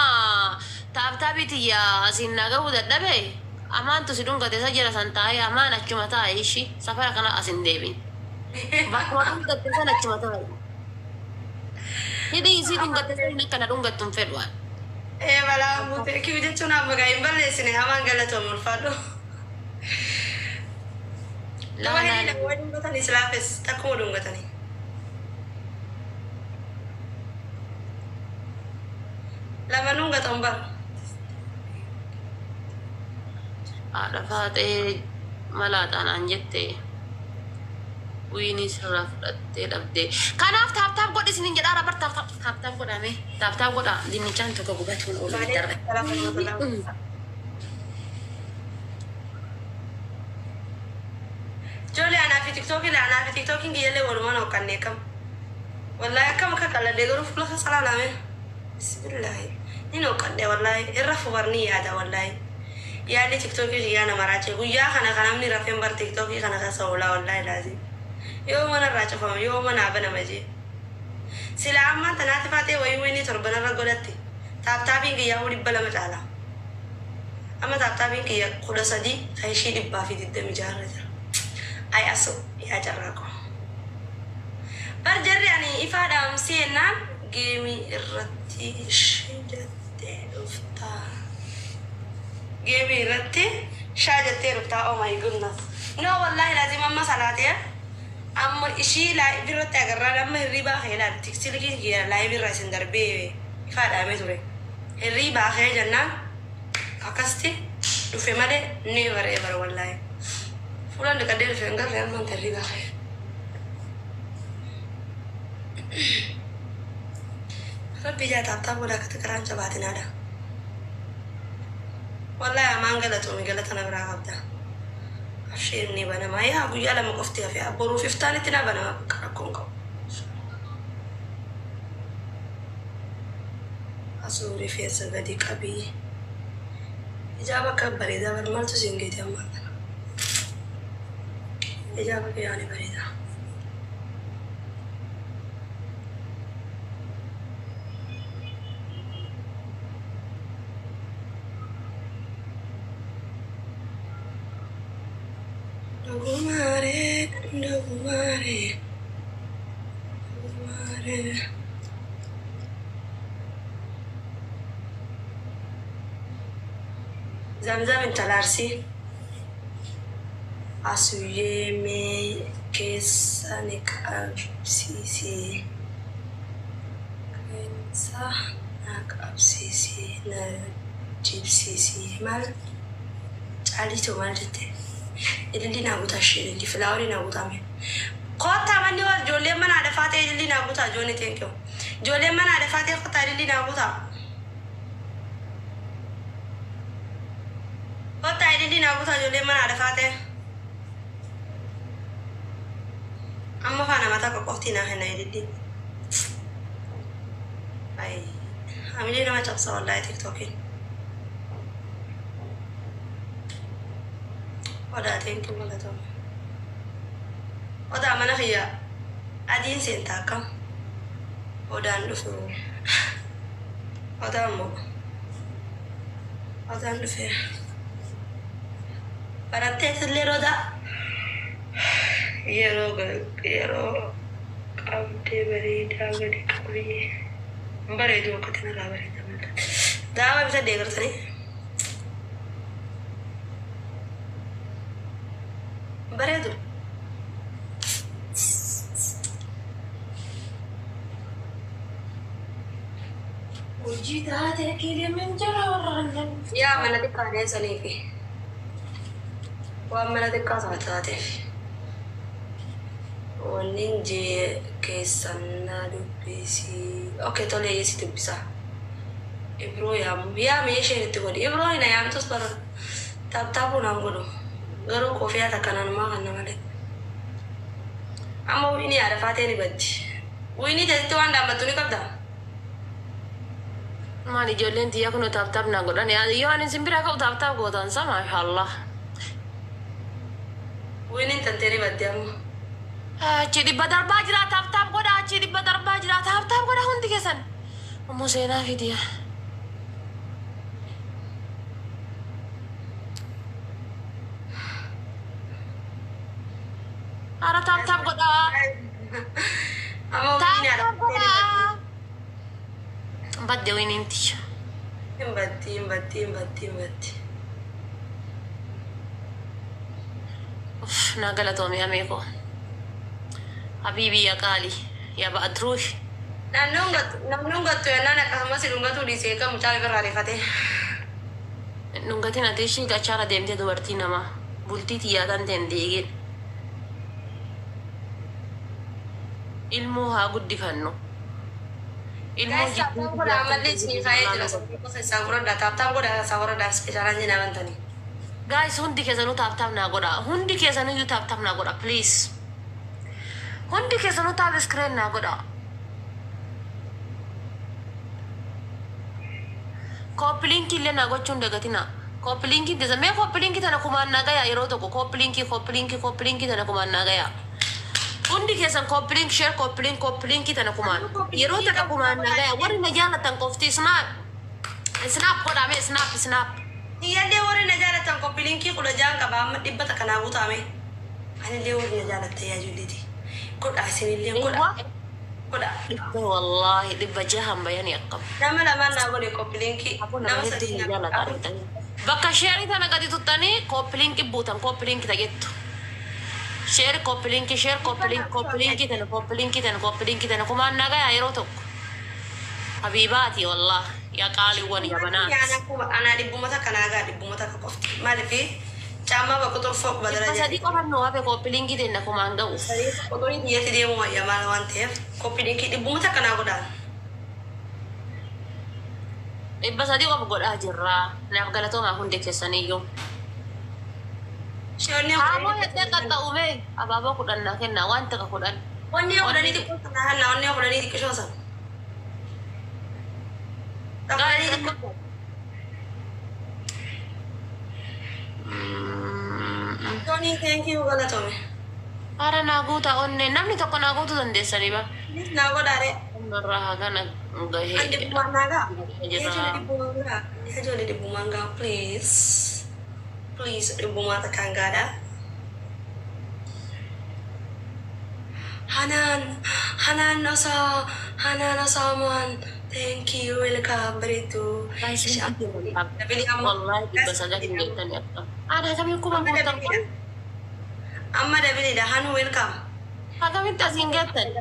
tap biti ya sinna ga huda dabe aman to sidun ga tesa jira santa ya aman achuma ta ishi safara kana asin debi ba ko dun ga tesa na achuma ta hidi sidun ga tesa ni kana dun ga tum fedwa bala mute ki wide tuna maga imballe sine aman gala to murfado la wani da wani mutane slafes ta kuma dun gatani la manun ga tambar عرفات ملات أنا أنجتة ويني سرف رتة لبدة كان تاب قد سنين جدا رابر تاب قد أمي تاب قد دي ميجان توكو بقت من أول ترى جولي أنا في تيك توك لا أنا في تيك توك إنجي يلي ورمانا وكان كم والله كم كلا ديغرو فلوس صلاة لامي بسم الله نينو كده والله الرف برني هذا والله يعني تيك توك يجي أنا مراجع ويا خنا خنا مني رافين بر تيك توك خنا كسولا والله لازم يوم أنا راجع فهم يوم أنا أبنا مجي سلام ما تناتي فاتي ويويني تربنا رجولتي تابين كيا ولي بلا مجالا أما تابين كيا كل صدي هيشي لبا في ضد مجارة أي أسو يا جراكو برجر يعني إفادة مسينا جيمي الرتي شجت رفتا جيمي الرتي شجت رفتا أو ماي جودنس نو والله لازم أما صلاتي أما إشي لا بيرتا أجرا أما الربا خيلا تكسيلكي كيا لا يبير راسين دربي إفادة ميزوري الربا خير جنان أكستي دوفي ماله never ever والله فلان دكادير في انقل ريال من الربا خير ربي جاء تابتاب ولا كتكران شباتنا دا والله ما انقلت ومقلت انا برا غبدا افشيرني بنا ما يا ابو يالا مقفتي في ابو روفي فتالتنا بنا بكراكونكو أصوري في سبدي كبي إجابة كبر إذا برمالتو سنجيتي أمانا إجابة يعني بريدة Nagumare زمزم انت لارسي أسوية مي كيسانك أبسيسي Sa naqabsiisii na jibsiisii maal caalitu maal jette ililli naa guutaa ishee ililli filaaworii naa guutaame kottaa manni wal ijoolleen mana haadha faatee ililli naa guutaa ijoollee teenkee ijoolleen mana haadha faatee kottaa ililli naa guutaa kottaa ililli naa guutaa ijoolleen mana haadha faatee amma faana mataa qoqqoftii naa kenna ililli. Ay, amili nama cabsa wallahi TikTokin. Oda thank you wala to. Oda mana khiya. Adin senta kam. Oda ndufu. Oda mo. Oda ndufu. Parate tele da. Yero abde bari dagadi kabri. Bareedu wakati na bareedu mata. Dawa bisa dengar tadi. Bareedu. Ujida kiri menjalan. Ya mana dikane salifi. Wa mana dikasa tadi. Ninje kesana dubisi. Oke tole yesi dubisa. Ibro ya meshe itu kodi. Ibro ina ya terus bar tapu nanggono. Garo kofi ata kanan makan namale. Amo ini ada fatih ni bati. Ini jadi tuan dah betul ni kapda. Mani jolen dia kuno tap nanggono. Ni ada yo anin simpira kau tap godan sama Allah. Ini tenteri bati amu. Cidi badar bajra tap goda cidi badar bajra tap goda hundi kesan omo sena dia ara tap goda amo ini ada goda bad dewi ninti mbati nagala tomi amigo Habibi ya kali ya Badrush. Nungat tu ya nana kama si nungat tu diseka mucari berari fate. Nungatin ate shi ka cara demte dubarti nama bulti tiya dan dendegin. Ilmu ha guddi fanno. Ilmu jibbu kuda amalle si kaya jelas ko se savro da tap goda savro da spesialan jina bantani. Guys hundi kesanu tap na goda. Hundi kesanu yu tap na goda please. Hundi kesanu tahu screen na goda. Koplinki le na gochun daga tina. Koplinki desa me koplinki tana kuman na gaya iroto ko koplinki tana kuman na gaya. Hundi kesan koplink share koplinki tana kuman. Iroto ka kuman na gaya. Wari na jala tan kofti snap goda me snap. Iya le wari na jala tan koplinki kuda jang ka ba dibata kana buta me. Ani le wari na jala te ya julidi. Koda sini liang koda. Wallahi di bajaham bayani akam. Nama na boleh koplinki. Nama sedihnya lah tadi. Baka share itu naga ditutani koplinki butan koplinki tak gitu. Share koplinki tana kuman naga ya rotok. Habibati wallah ya kali wani ya bana. Ya anak di bumata kanaga di bumata ka kofti. Malifi Chama ba kutor fok badara ja. Sadi ko hanno ape ko pilingi din na kumanga u. Sadi ko to ni yeti de mo ya malawan tef. Ko pilingi di bumuta kana goda. Iba sadi ko goda jirra. Na gala to ma hunde kesani yo. Shone ko. Amo yete kata ume. Ababa ko dan na ken na wanta ka ko dan. Wonni ko dan iti ko na na wonni ko dan iti ko sa. Takani ko. Tony, thank you wala Tommy. Para naguta onne namni to ko naguta donde sariba. Nago dare. Narahaga nagahe. Andi bumangaga. Ya jole di bumanga please. Please di bumata kangada. Hanan nasa man. Thank you, welcome berito. Tapi kamu wallahi bisa saja kegiatan ya. Ada kami kumang utang. Amma dah beli dah, hanu welcome. Kami tak singkatan.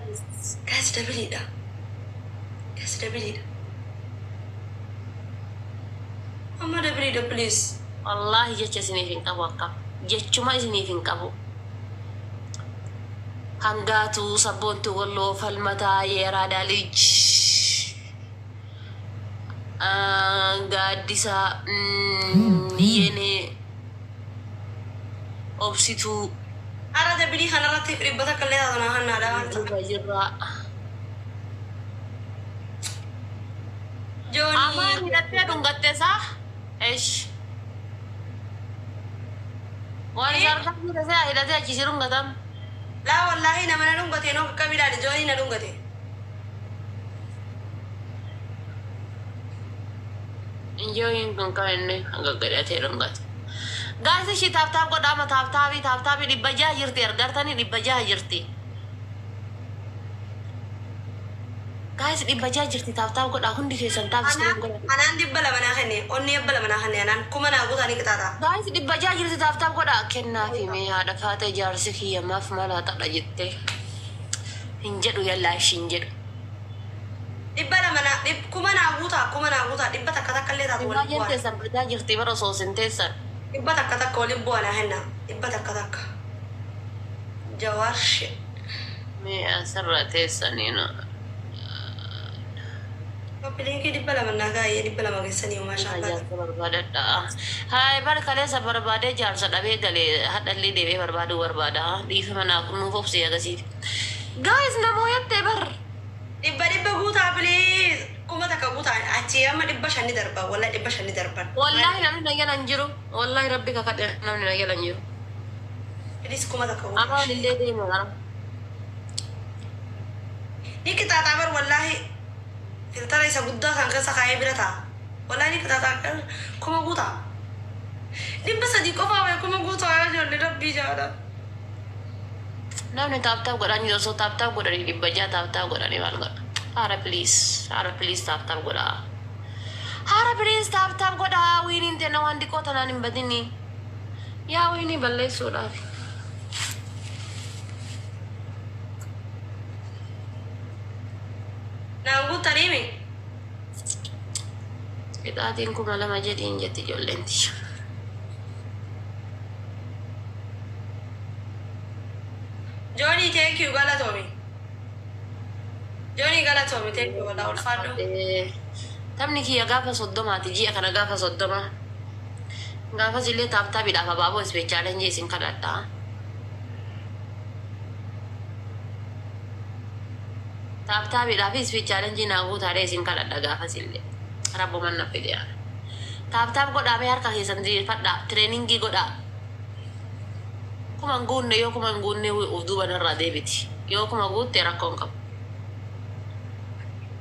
Guys dah beli dah. Yes, Dabili. Amma Dabili, please. والله جتش سنين كابوكا جتش ما سنين كابو هنغاتو سبونتو والله فالمتا يرا داليج غاديسا يني اوبسيتو أرى Dabili خنا رتي ربطة كلها أنا هنا دا جرا جوني اما ندتي دونغتي صح ايش وانا شاركت كده ساعه الى ذاك يشيرون قدام لا والله نما ندونغتي نو كبيرة جوني ندونغتي enjoying kan kane agak gede terong gat guys si tap tap ko dama tap tapi di baja jirti argartani di baja jirti guys di baja jirti tap ko da hundi ke san tap screen ko أنا عندي بلا مناخني أني بلا مناخني أنا كمان أقول ثاني كتاتا guys di baja jirti tap ko da kenna fi me hada fata jarsi ki ma f mala ta da jitte hinjedu yalla shinjedu بلا منا كمان أقول ثاني بتا كتا كلها di baja jirti san baja jirti bara so sentesan بتا كتا كولي بوانا هنا بتا كتا جوارش me asarrate sanina Pilih di bala mana gaya di bala magisani masya Allah. Hai bar kalian sabar bade jar sadabe gale hadalli dewe barbada di mana aku nufuk sih agak sih guys namo ya tebar Di baguta please. Kuma tak kabuta aci ama di bashani darba wala di bashani darba. wallahi nami nanya lanjuru wallahi rabbi kakak nami nanya lanjuru Please kuma tak kabuta. apa lille deh mana Ni kita tabar wallahi. Filter isa gudda kan kasa kaya birata. Wallahi ni kita tabar kuma guta. Di basa di kofa wa kuma guta ya jolle rabbi jada. nami tap goda ni so tap goda di baja tap goda ni malga hara please tap goda hara please tap goda winin tena wandi kota nani badini ya wini balle sudah Nanggu tarimi. kita atin ko malam aja jati jolenti Johnny, thank you gala Tommy. Johnny gala Tommy, thank you gala ulfado. tamni kiya gafa soddoma ati jiya kana gafa soddoma gafa sille tap dafa babo spe challenge sin kadata tap dafa spe challenge na go tare sin kadada gafa sille rabbo man na fidia tap go da be har ka hisan di fadda training gi go da kuma ngunne we udu bana radebiti yo kuma go tera konka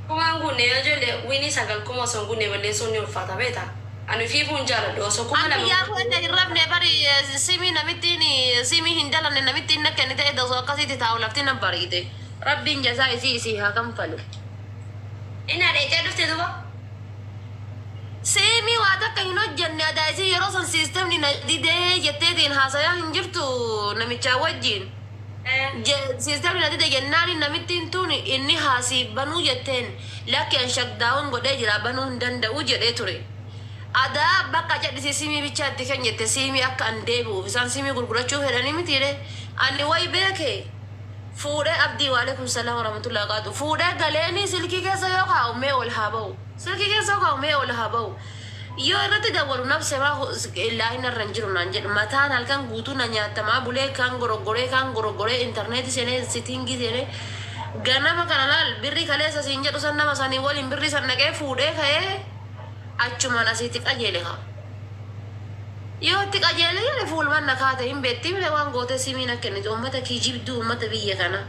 Kuma ngunne yo jole wini sagal kuma so ngunne wale so ni ulfata beta. Anu fi punjara do so kuma na ya ko da rabne bari simi na mitini simi hindala na mitini na kenita da so kasi ti tawla tina bari ite rabbin jazai si ha kam falu ina de ta dufte do simi wada kayno janna da si yero son system ni na dide yette din hasaya hinjirtu na michawajin system na dide jannani na mitin tuni inni hasi banu yetten lakin shutdown gode jira banu ndanda ujede tore ada bakka jadi simi bicha dikan yette simi akka andebu bisan simi gurgurachu herani mitire ani way beke fude abdi wa alaikum salam wa rahmatullahi wa barakatuh fude galeni silki ke sayo ka umme ol habau silki ke sayo ka umme ol habau yo irratti dawalu nafse ma illa ina ranjiru nanjed matan halkan gutu nanya tama bule kan gorogore internet sene sittingi sene ganama kanalal birri kale sa sinja to sanna masani wolin birri sanna ke fude kae achuma nasiti kajele ha yo ti kajele le ful man nakata imbetti le wan gote simina kenni to mata kijibdu mata biya kana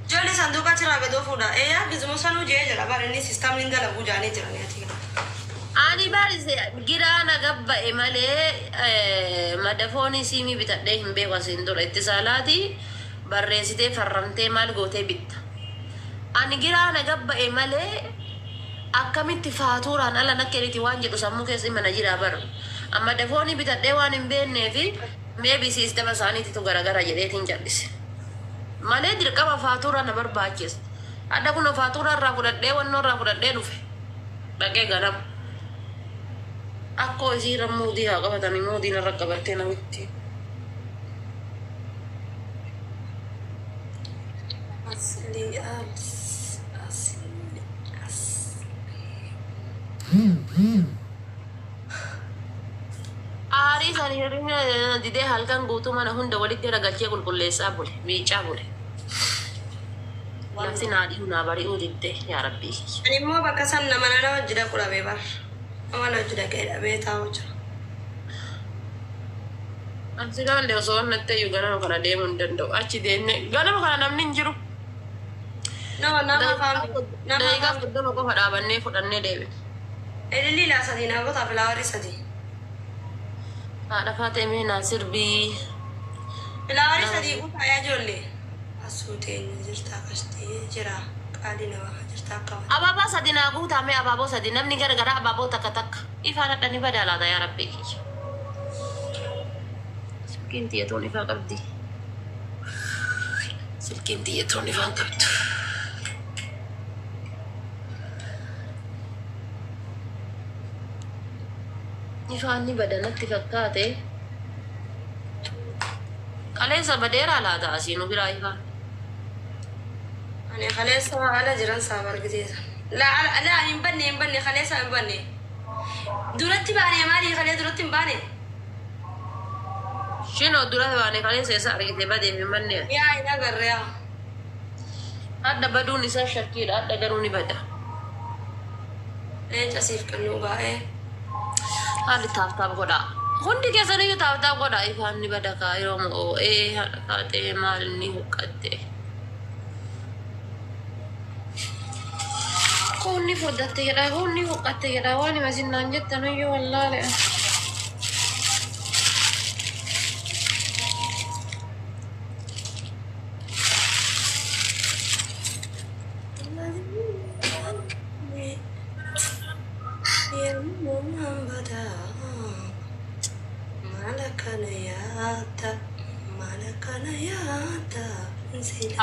Jolly sanduka cira bedo fuda. Ya gizumo sanu je jara bare ni system ninga la bujani jara ni ati. ani bari se gira na gabba emale madafoni simi bitadde himbe wasindura ittisalati barresite farrante mal gote bitta ani gira na gabba emale akkamitti faaturan ala nakkeriti waan jedhu sammuu keessa mana jira bar amma dafoni bitadde waan hin beekneefi maybe system isaaniititu garagara jedheetiin jal'ise malee dirqama faatuura na barbaachisa. Adda kun faatuura irraa fudhadhee wannoo irraa fudhadhee dhufe dhaqee ganama. Akkoo isiirra moodii haa qabatanii moodiin irra qabattee namitti. Aarii isaanii hirrina didee halkan guutuu mana hunda walitti ragalchee qulqulleessaa bule miicaa bule. Lafti naadhii naa bari'uu didde yaa rabbii. Ani immoo bakka san nama nana wajjida qurabee bar. Nama na wajjida qeedhabee taa'u jira. Ansi gaalee osoo wannatte iyyuu ganama kana deemuu hin danda'u. Achi deemne ganama kana namni hin jiru. Daqiiqaa 30 qofa dhaabannee fudhannee deebine. Ililii laa sadii naa gotaa filaawarii sadii. Haadha faatee meenaa sirbii. Filaawarii sadii kutaa yaa ijoollee. Asuuteen jirtaa kastee jira. Qaalii namaa jirtaa qaba. Abaabaa sadii naa guutamee abaaboo sadii namni garagaraa abaaboo takka takka. Ifaan hadhanii badaalaata yaa rabbii kiyya. Silkiin xiyyeetoon ifaa qabdi. Silkiin xiyyeetoon ifaan qabdu. Ifaan ni badanatti fakkaate. Qaleessa badeeraa laata asiinu biraa ifaan. Ani khaleessa ala jiran saaba argiteesa. Laa hin banne khaleessa hin banne. Duratti baane maali khalee duratti hin baane? Shino duratti baane khaleessa isa argite badee hin banne. Yaa hin agarre yaa. Adda baduun isaa shakkiidha adda garuu ni bada. Leenca siif kennuu baay'ee. Haalli taaftaaf godhaa. Hundi keessaniyyuu taaftaaf godhaa ifaan ni bada kaa yeroo moo'ee haadha taatee maal ni huqqatte. Kunni fudhatte jedha kunni huqqatte jedha waan hima sinnaan jettaniyyuu wallaale.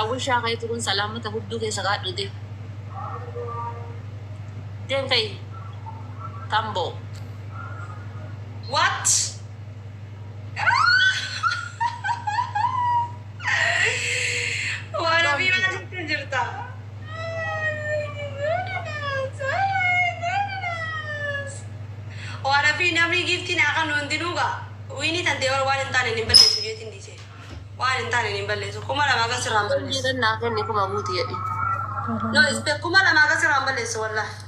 Awwishaa kayitu kun salaamata hudduu keessa kaadhu deemu. Deem kayi. Tambo. What? Waan ofii mana sitti jirta. Waan ofii namni giftiin akka nu hundinuuga. Wiini tantee waan hin taane hin balleessu jeetiin dhiise. Waan hin taane hin balleessu. Kuma lama akka sirraan balleessu. Jedhan naa kenni kuma guuti jedhi. No, kuma lama akka sirraan balleessu wallahi.